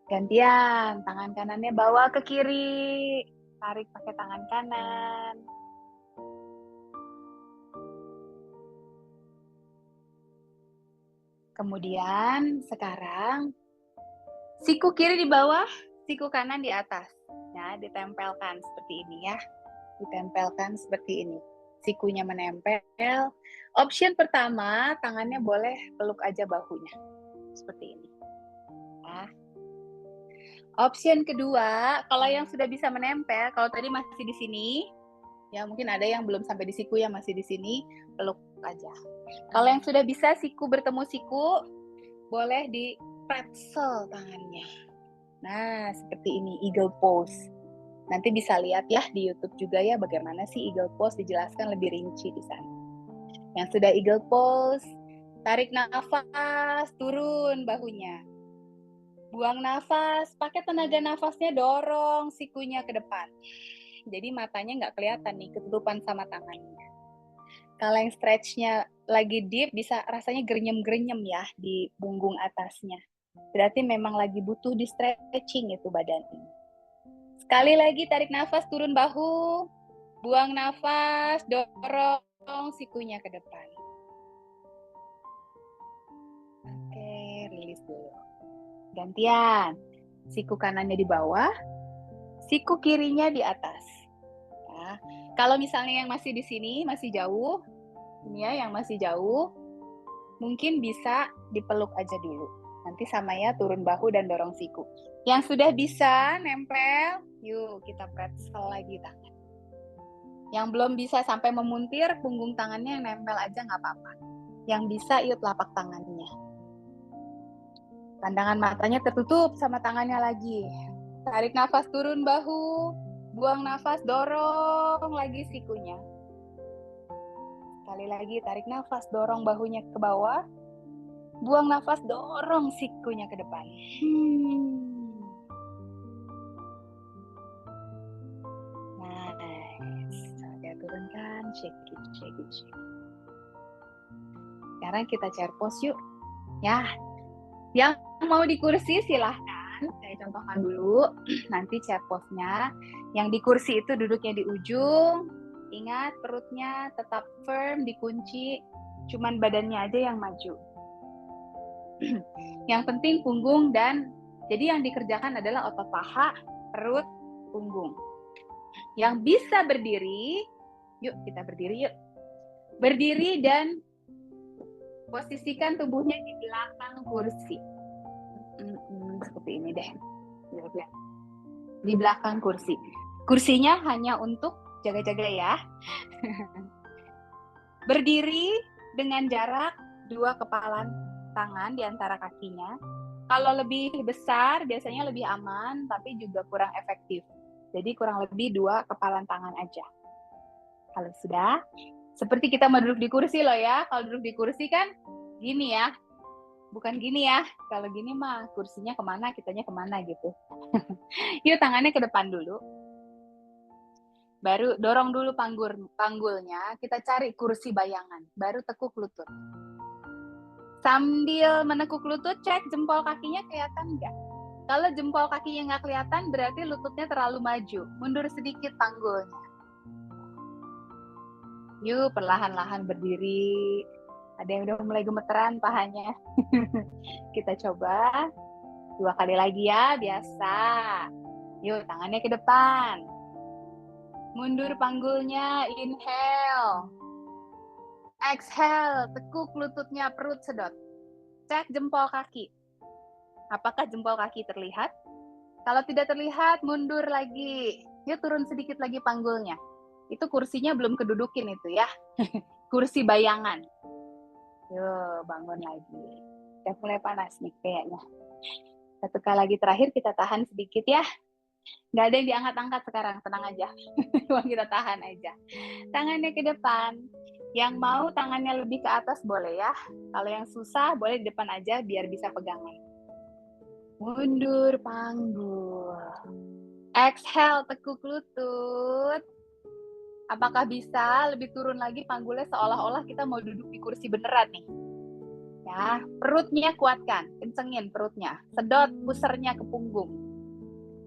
Gantian, tangan kanannya bawa ke kiri. Tarik pakai tangan kanan. Kemudian sekarang siku kiri di bawah, siku kanan di atas. Ya, ditempelkan seperti ini ya. Ditempelkan seperti ini. Sikunya menempel. Option pertama, tangannya boleh peluk aja bahunya. Seperti ini. Nah. Option kedua, kalau yang sudah bisa menempel, kalau tadi masih di sini, ya mungkin ada yang belum sampai di siku yang masih di sini, peluk aja. Kalau yang sudah bisa siku bertemu siku, boleh di pretzel tangannya. Nah, seperti ini, eagle pose. Nanti bisa lihat ya di YouTube juga ya bagaimana sih eagle pose, dijelaskan lebih rinci di sana. Yang sudah eagle pose, tarik nafas, turun bahunya. Buang nafas, pakai tenaga nafasnya dorong sikunya ke depan. Jadi matanya nggak kelihatan nih, ketutupan sama tangannya. Kalau yang stretch-nya lagi deep, bisa rasanya gerenyem-gerenyem ya di punggung atasnya. Berarti memang lagi butuh di stretching itu badan ini. Sekali lagi tarik nafas, turun bahu. Buang nafas, dorong sikunya ke depan. Oke, rilis dulu. Gantian. Siku kanannya di bawah, siku kirinya di atas. Ya. Kalau misalnya yang masih di sini, masih jauh, ini ya yang masih jauh, mungkin bisa dipeluk aja dulu. Nanti sama ya, turun bahu dan dorong siku. Yang sudah bisa nempel, yuk kita pretzel lagi tangan. Yang belum bisa sampai memuntir, punggung tangannya yang nempel aja nggak apa-apa. Yang bisa, yuk telapak tangannya. Pandangan matanya tertutup sama tangannya lagi. Tarik nafas, turun bahu. Buang nafas, dorong lagi sikunya. Sekali lagi, tarik nafas, dorong bahunya ke bawah. Buang nafas, dorong sikunya ke depan. Nice. Saya turunkan, shake it. Sekarang kita chair pose yuk. Ya, yang mau di kursi silahkan. Saya contohkan dulu. Nanti chair pose-nya. Yang di kursi itu duduknya di ujung. Ingat perutnya tetap firm, dikunci. Cuman badannya aja yang maju. Yang penting punggung dan jadi yang dikerjakan adalah otot paha, perut, punggung. Yang bisa berdiri, yuk kita berdiri yuk. Berdiri dan Posisikan tubuhnya di belakang kursi. Seperti ini deh. Di belakang kursi. Kursinya hanya untuk jaga-jaga ya. Berdiri dengan jarak 2 kepalan tangan di antara kakinya. Kalau lebih besar biasanya lebih aman, tapi juga kurang efektif. Jadi kurang lebih 2 kepalan tangan aja. Kalau sudah, seperti kita mau duduk di kursi loh ya. Kalau duduk di kursi kan gini ya. Bukan gini ya. Kalau gini mah kursinya kemana, kitanya kemana gitu. Yuk tangannya ke depan dulu. Baru dorong dulu panggulnya, kita cari kursi bayangan. Baru tekuk lutut. Sambil menekuk lutut, cek jempol kakinya kelihatan nggak? Kalau jempol kakinya nggak kelihatan, berarti lututnya terlalu maju. Mundur sedikit panggulnya. Yuk, perlahan-lahan berdiri. Ada yang udah mulai gemeteran pahanya. Kita coba 2 kali lagi ya, biasa. Yuk, tangannya ke depan. Mundur panggulnya, inhale. Exhale, tekuk lututnya, perut sedot. Cek jempol kaki. Apakah jempol kaki terlihat? Kalau tidak terlihat, mundur lagi. Yuk turun sedikit lagi panggulnya. Itu kursinya belum kedudukin itu ya. Kursi bayangan. Yuk, bangun lagi. Udah mulai panas nih kayaknya. 1 kali lagi terakhir, kita tahan sedikit ya. Nggak ada yang diangkat-angkat sekarang, tenang aja. Cuma kita tahan aja. Tangannya ke depan. Yang mau tangannya lebih ke atas boleh ya. Kalau yang susah boleh di depan aja biar bisa pegangan. Mundur panggul. Exhale, tekuk lutut. Apakah bisa lebih turun lagi panggulnya seolah-olah kita mau duduk di kursi beneran nih. Ya, perutnya kuatkan, kencengin perutnya. Sedot pusernya ke punggung.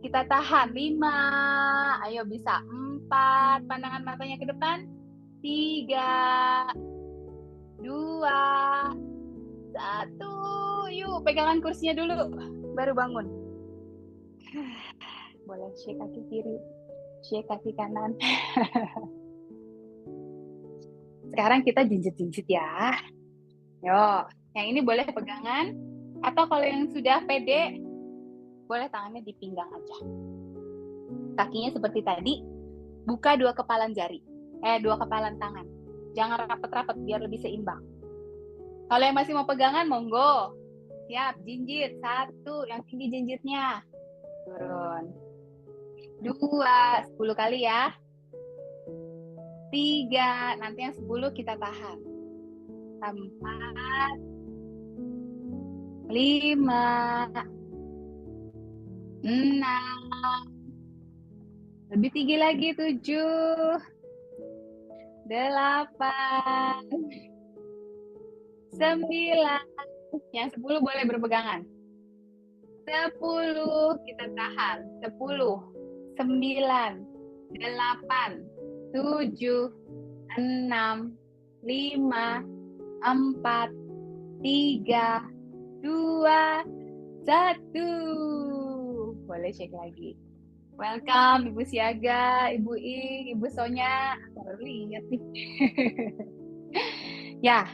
Kita tahan 5. Ayo bisa 4. Pandangan matanya ke depan. 3, 2, 1. Yuk, pegangan kursinya dulu. Baru bangun. Boleh shake kaki kiri, shake kaki kanan. Sekarang kita jinjit-jinjit ya. Yo, yang ini boleh pegangan. Atau kalau yang sudah pede, boleh tangannya di pinggang aja. Kakinya seperti tadi, buka 2 kepalan jari. 2 kepalan tangan. Jangan rapat-rapat biar lebih seimbang. Kalau yang masih mau pegangan, monggo. Siap, jinjit. 1, yang tinggi jinjitnya. Turun. 2, 10 kali ya. 3, nanti yang 10 kita tahan. 4, 5, 6, lebih tinggi lagi 7, 8, 9, yang 10 boleh berpegangan. 10, kita tahan. 10, 9, 8, 7, 6, 5, 4, 3, 2, 1. Boleh cek lagi. Welcome Ibu Siaga, Ibu Ing, Ibu Sonya. Baru lihat nih. Ya,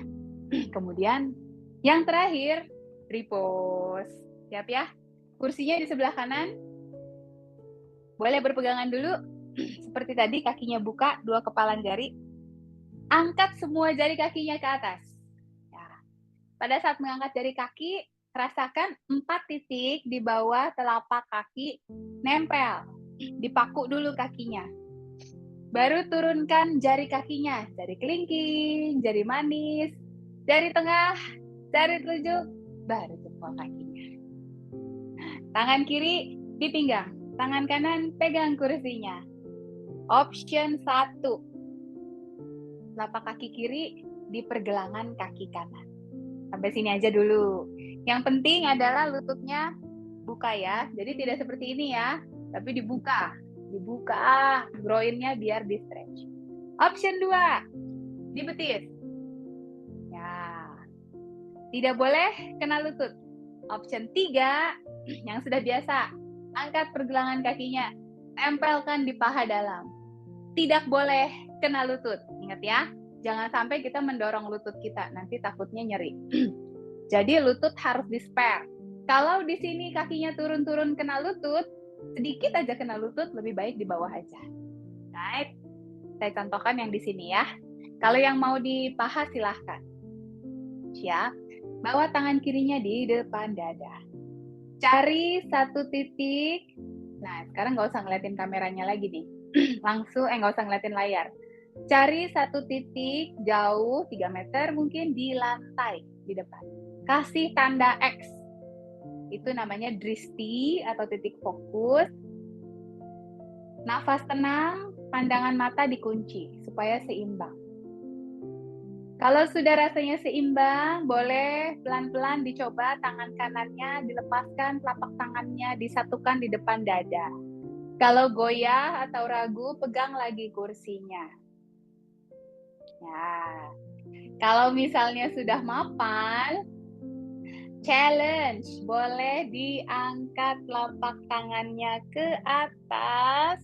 kemudian yang terakhir, repose. Siap ya? Kursinya di sebelah kanan. Boleh berpegangan dulu. Seperti tadi, kakinya buka, 2 kepalan jari. Angkat semua jari kakinya ke atas. Ya. Pada saat mengangkat jari kaki, rasakan 4 titik di bawah telapak kaki nempel. Dipaku dulu kakinya. Baru turunkan jari kakinya. Jari kelingking, jari manis, jari tengah, jari telunjuk, baru jempol kakinya. Tangan kiri di pinggang. Tangan kanan pegang kursinya. Option 1. Telapak kaki kiri di pergelangan kaki kanan. Sampai sini aja dulu. Yang penting adalah lututnya buka ya. Jadi tidak seperti ini ya, tapi dibuka. Dibuka groinnya biar di stretch. Option 2, di betis. Ya. Tidak boleh kena lutut. Option 3, yang sudah biasa. Angkat pergelangan kakinya. Tempelkan di paha dalam. Tidak boleh kena lutut. Ingat ya. Jangan sampai kita mendorong lutut kita, nanti takutnya nyeri. Jadi lutut harus di-spare. Kalau di sini kakinya turun-turun kena lutut, sedikit aja kena lutut, lebih baik di bawah aja. Right? Saya contohkan yang di sini ya. Kalau yang mau di paha silahkan. Siap. Bawa tangan kirinya di depan dada. Cari satu titik. Nah, sekarang nggak usah ngeliatin kameranya lagi nih. Langsung, nggak usah ngeliatin layar. Cari satu titik jauh 3 meter mungkin di lantai di depan. Kasih tanda X. Itu namanya dristi atau titik fokus. Nafas tenang, pandangan mata dikunci supaya seimbang. Kalau sudah rasanya seimbang, boleh pelan-pelan dicoba tangan kanannya dilepaskan, telapak tangannya disatukan di depan dada. Kalau goyah atau ragu, pegang lagi kursinya. Ya, kalau misalnya sudah mapan, challenge, boleh diangkat telapak tangannya ke atas,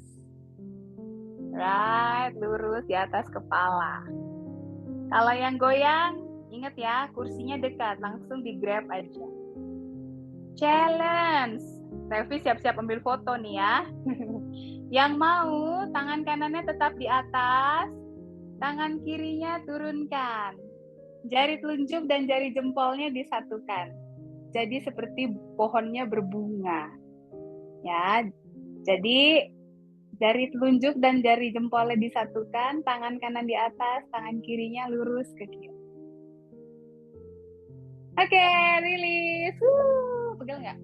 right, lurus di atas kepala. Kalau yang goyang, ingat ya, kursinya dekat, langsung di grab aja. Challenge, Revi siap-siap ambil foto nih ya. Yang mau, tangan kanannya tetap di atas, tangan kirinya turunkan. Jari telunjuk dan jari jempolnya disatukan. Jadi seperti pohonnya berbunga. Ya, jadi jari telunjuk dan jari jempolnya disatukan, tangan kanan di atas, tangan kirinya lurus ke kiri. Oke, rilis. Pegel nggak?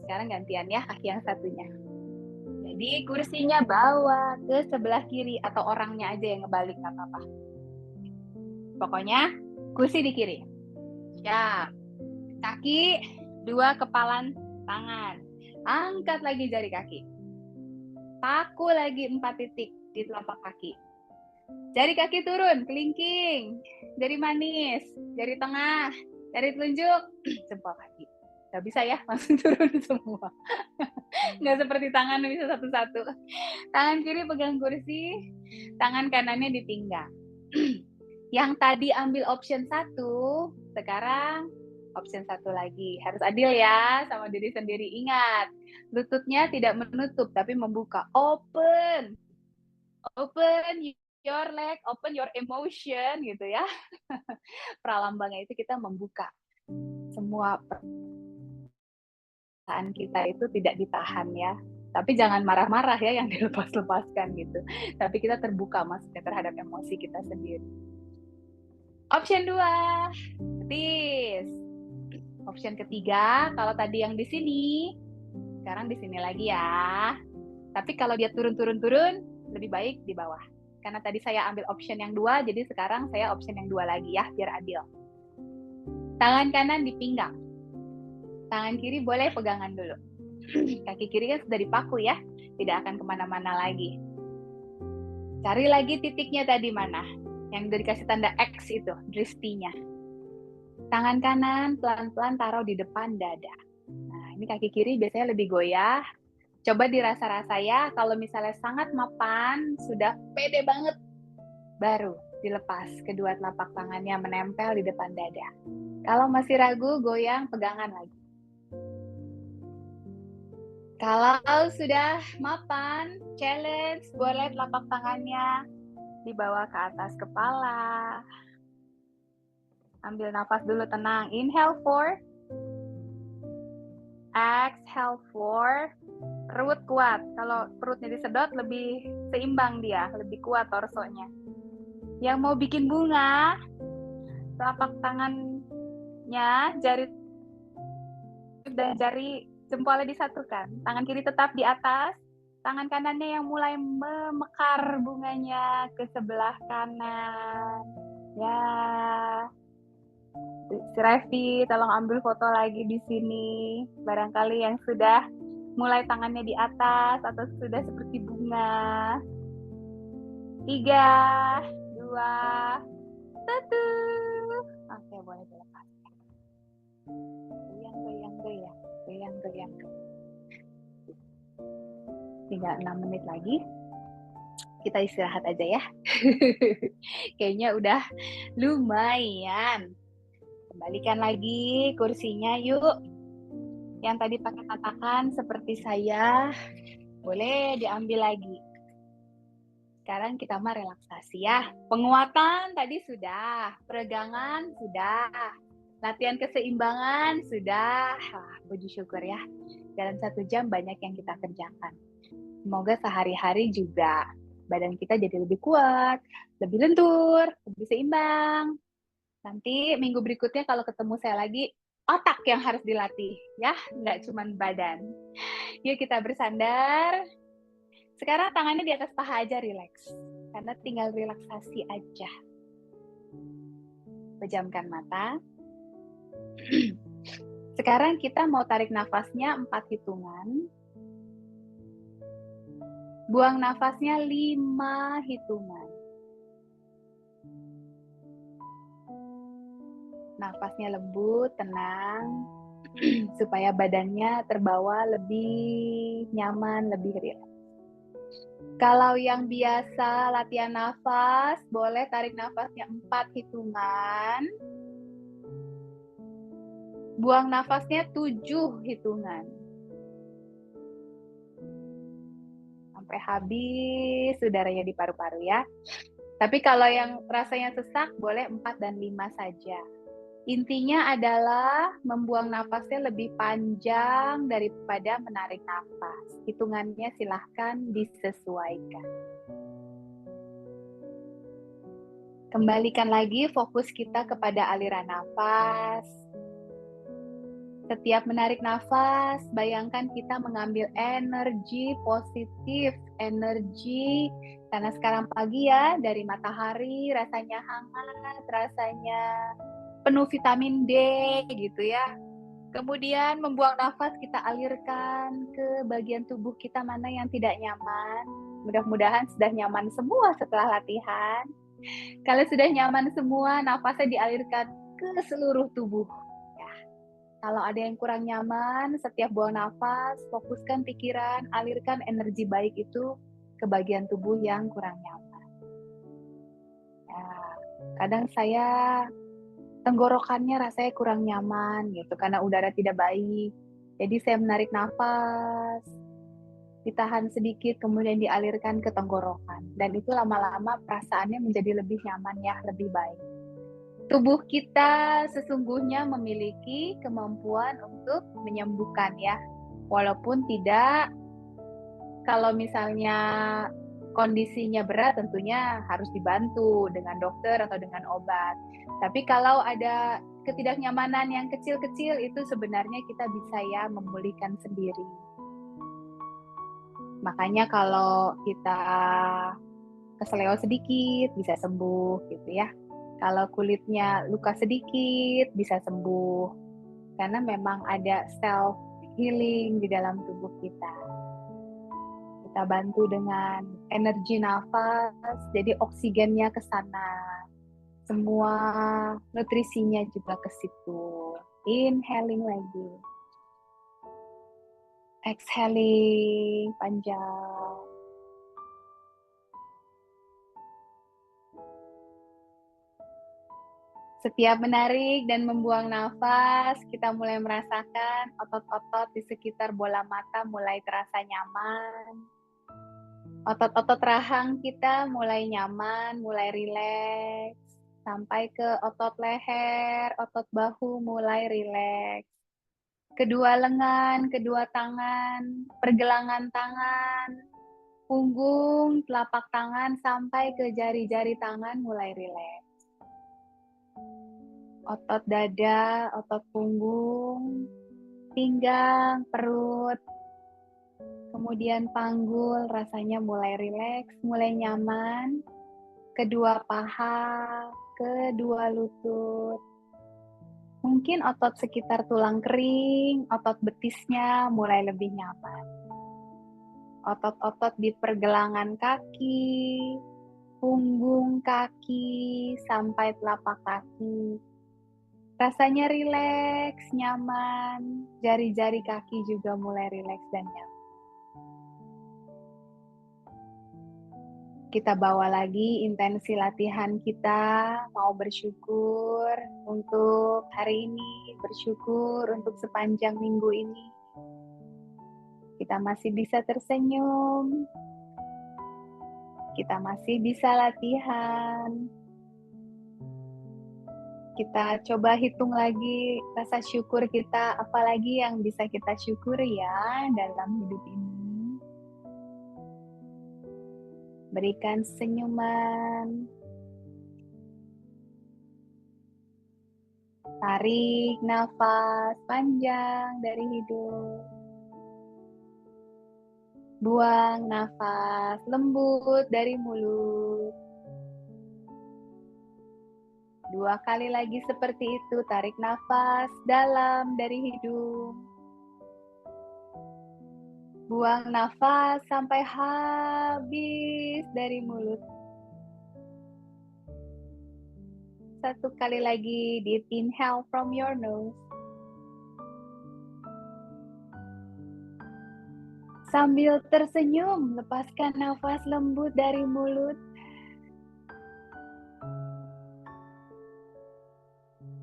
Sekarang gantian ya, kaki yang satunya. Jadi kursinya bawa ke sebelah kiri atau orangnya aja yang ngebalik, nggak apa-apa. Pokoknya kursi di kiri. Siap. Kaki, 2 kepalan tangan. Angkat lagi jari kaki. Paku lagi 4 titik di telapak kaki. Jari kaki turun, kelingking. Jari manis, jari tengah, jari telunjuk, jempol kaki. Gak bisa ya, langsung turun semua. Nggak seperti tangan bisa satu-satu. Tangan kiri pegang kursi, tangan kanannya di pinggang. Yang tadi ambil option 1, sekarang option 1 lagi. Harus adil ya sama diri sendiri. Ingat, lututnya tidak menutup tapi membuka. Open your leg, open your emotion gitu ya. Pralambangnya itu kita membuka. Semua perasaan kita itu tidak ditahan ya. Tapi jangan marah-marah ya yang dilepas-lepaskan gitu. Tapi kita terbuka maksudnya terhadap emosi kita sendiri. Option 2, petis. Option ketiga, kalau tadi yang di sini, sekarang di sini lagi ya. Tapi kalau dia turun-turun-turun, lebih baik di bawah. Karena tadi saya ambil option yang 2, jadi sekarang saya option yang 2 lagi ya, biar adil. Tangan kanan di pinggang. Tangan kiri boleh pegangan dulu. Kaki kiri kan sudah dipaku ya, tidak akan kemana-mana lagi. Cari lagi titiknya tadi mana, yang udah dikasih tanda X itu, dristinya. Tangan kanan pelan-pelan taruh di depan dada. Nah, ini kaki kiri biasanya lebih goyah. Coba dirasa-rasa ya, kalau misalnya sangat mapan, sudah pede banget, baru dilepas kedua telapak tangannya menempel di depan dada. Kalau masih ragu, goyang, pegangan lagi. Kalau sudah mapan, challenge, boleh telapak tangannya dibawa ke atas kepala. Ambil nafas dulu tenang. Inhale 4. Exhale 4. Perut kuat. Kalau perutnya disedot lebih seimbang dia, lebih kuat torsonya. Yang mau bikin bunga, telapak tangannya, jari dan jari jempolnya disatukan. Tangan kiri tetap di atas, tangan kanannya yang mulai memekar bunganya ke sebelah kanan. Ya, si Revi, tolong ambil foto lagi di sini. Barangkali yang sudah mulai tangannya di atas atau sudah seperti bunga. 3, 2, 1. Oke, boleh dilepas. Goyang. Tinggal 6 menit lagi. kita istirahat aja ya. Kayaknya udah lumayan. Kembalikan lagi kursinya yuk. Yang tadi pakai tatakan seperti saya, boleh diambil lagi. Sekarang kita mah relaksasi ya. Penguatan tadi sudah, peregangan sudah, latihan keseimbangan sudah. Wah, puji syukur ya. Dalam 1 jam banyak yang kita kerjakan. Semoga sehari-hari juga badan kita jadi lebih kuat, lebih lentur, lebih seimbang. Nanti minggu berikutnya kalau ketemu saya lagi, otak yang harus dilatih ya, nggak cuma badan. Yuk kita bersandar. Sekarang tangannya di atas paha aja, rileks. Karena tinggal relaksasi aja. Pejamkan mata. Sekarang kita mau tarik nafasnya 4 hitungan. Buang nafasnya 5 hitungan. Nafasnya lembut, tenang. Supaya badannya terbawa lebih nyaman, lebih rileks. Kalau yang biasa latihan nafas, boleh tarik nafasnya 4 hitungan. Buang nafasnya 7 hitungan. Sampai habis udaranya di paru-paru ya. Tapi kalau yang rasanya sesak, boleh 4 dan 5 saja. Intinya adalah membuang nafasnya lebih panjang daripada menarik nafas. Hitungannya silahkan disesuaikan. Kembalikan lagi fokus kita kepada aliran nafas. Setiap menarik nafas, bayangkan kita mengambil energi positif, energi karena sekarang pagi ya, dari matahari, rasanya hangat, rasanya penuh vitamin D gitu ya. Kemudian membuang nafas kita alirkan ke bagian tubuh kita mana yang tidak nyaman. Mudah-mudahan sudah nyaman semua setelah latihan. Kalau sudah nyaman semua, nafasnya dialirkan ke seluruh tubuh. Ya. Kalau ada yang kurang nyaman, setiap buang nafas, fokuskan pikiran, alirkan energi baik itu ke bagian tubuh yang kurang nyaman. Ya. Kadang saya tenggorokannya rasanya kurang nyaman gitu karena udara tidak baik. Jadi saya menarik nafas, ditahan sedikit, kemudian dialirkan ke tenggorokan. Dan itu lama-lama perasaannya menjadi lebih nyaman ya, lebih baik. Tubuh kita sesungguhnya memiliki kemampuan untuk menyembuhkan ya. Walaupun tidak, kalau misalnya kondisinya berat tentunya harus dibantu dengan dokter atau dengan obat. Tapi kalau ada ketidaknyamanan yang kecil-kecil itu sebenarnya kita bisa ya memulihkan sendiri. Makanya kalau kita keseleo sedikit bisa sembuh gitu ya. Kalau kulitnya luka sedikit bisa sembuh. Karena memang ada self healing di dalam tubuh kita. Kita bantu dengan energi nafas, jadi oksigennya ke sana. Semua nutrisinya juga ke situ. Inhaling lagi. Exhaling panjang. Setiap menarik dan membuang nafas, kita mulai merasakan otot-otot di sekitar bola mata mulai terasa nyaman. Otot-otot rahang kita mulai nyaman, mulai rileks. Sampai ke otot leher, otot bahu mulai rileks. Kedua lengan, kedua tangan, pergelangan tangan, punggung, telapak tangan, sampai ke jari-jari tangan mulai rileks. Otot dada, otot punggung, pinggang, perut, kemudian panggul, rasanya mulai rileks, mulai nyaman. Kedua paha, kedua lutut. Mungkin otot sekitar tulang kering, otot betisnya mulai lebih nyaman. Otot-otot di pergelangan kaki, punggung kaki, sampai telapak kaki. Rasanya rileks, nyaman. Jari-jari kaki juga mulai rileks dan nyaman. Kita bawa lagi intensi latihan kita, mau bersyukur untuk hari ini, bersyukur untuk sepanjang minggu ini. Kita masih bisa tersenyum, kita masih bisa latihan. Kita coba hitung lagi rasa syukur kita, apalagi yang bisa kita syukuri ya dalam hidup ini. Berikan senyuman. Tarik nafas panjang dari hidung. Buang nafas lembut dari mulut. 2 kali lagi seperti itu. Tarik nafas dalam dari hidung. Buang nafas sampai habis dari mulut. 1 kali lagi, deep inhale from your nose. Sambil tersenyum, lepaskan nafas lembut dari mulut.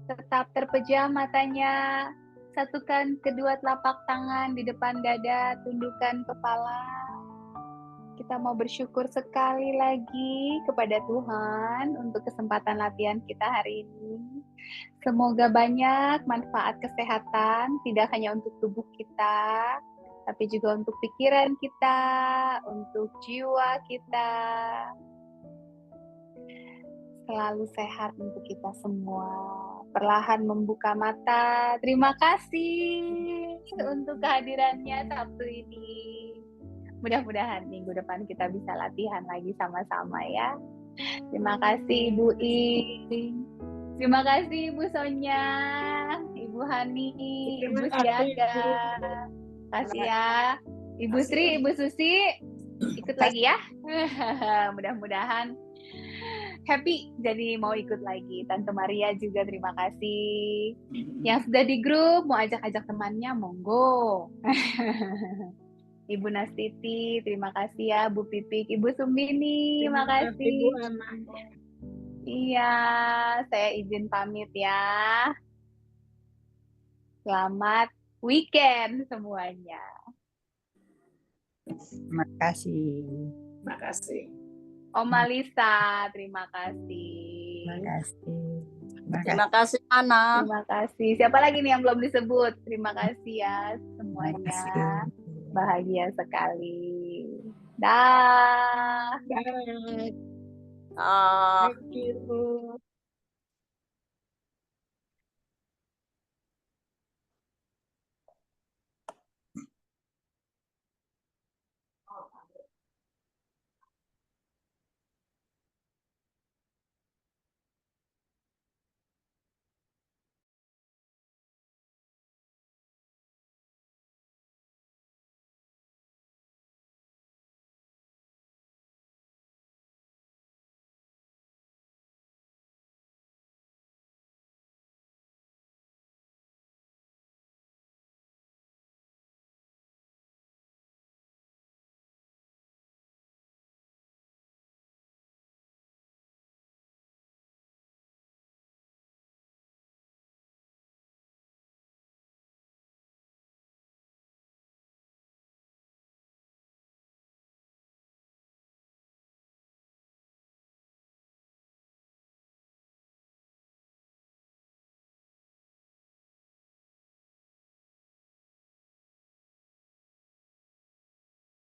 Tetap terpejam matanya. Satukan kedua telapak tangan di depan dada, tundukkan kepala. Kita mau bersyukur sekali lagi kepada Tuhan untuk kesempatan latihan kita hari ini. Semoga banyak manfaat kesehatan, tidak hanya untuk tubuh kita, tapi juga untuk pikiran kita, untuk jiwa kita. Selalu sehat untuk kita semua. Perlahan membuka mata. Terima kasih untuk kehadirannya Sabtu ini. Mudah-mudahan minggu depan kita bisa latihan lagi sama-sama ya. Terima kasih Ibu Ing. Terima kasih Ibu Sonya, Ibu Hani, Ibu Siaga. Kasih ya. Ibu Sri, Ibu Susi, ikut lagi ya. Mudah-mudahan happy jadi mau ikut lagi. Tante Maria juga terima kasih. Yang sudah di grup mau ajak-ajak temannya, monggo. Ibu Nastiti, terima kasih ya. Bu Pipik, Ibu Sumbini, terima kasih. Iya, saya izin pamit ya. Selamat weekend semuanya. Terima kasih. Terima kasih. Oma Lisa, terima kasih. Terima kasih. Terima kasih, Ana. Terima kasih. Siapa lagi nih yang belum disebut? Terima kasih ya semuanya. Terima kasih. Bahagia sekali. Dah. Thank you.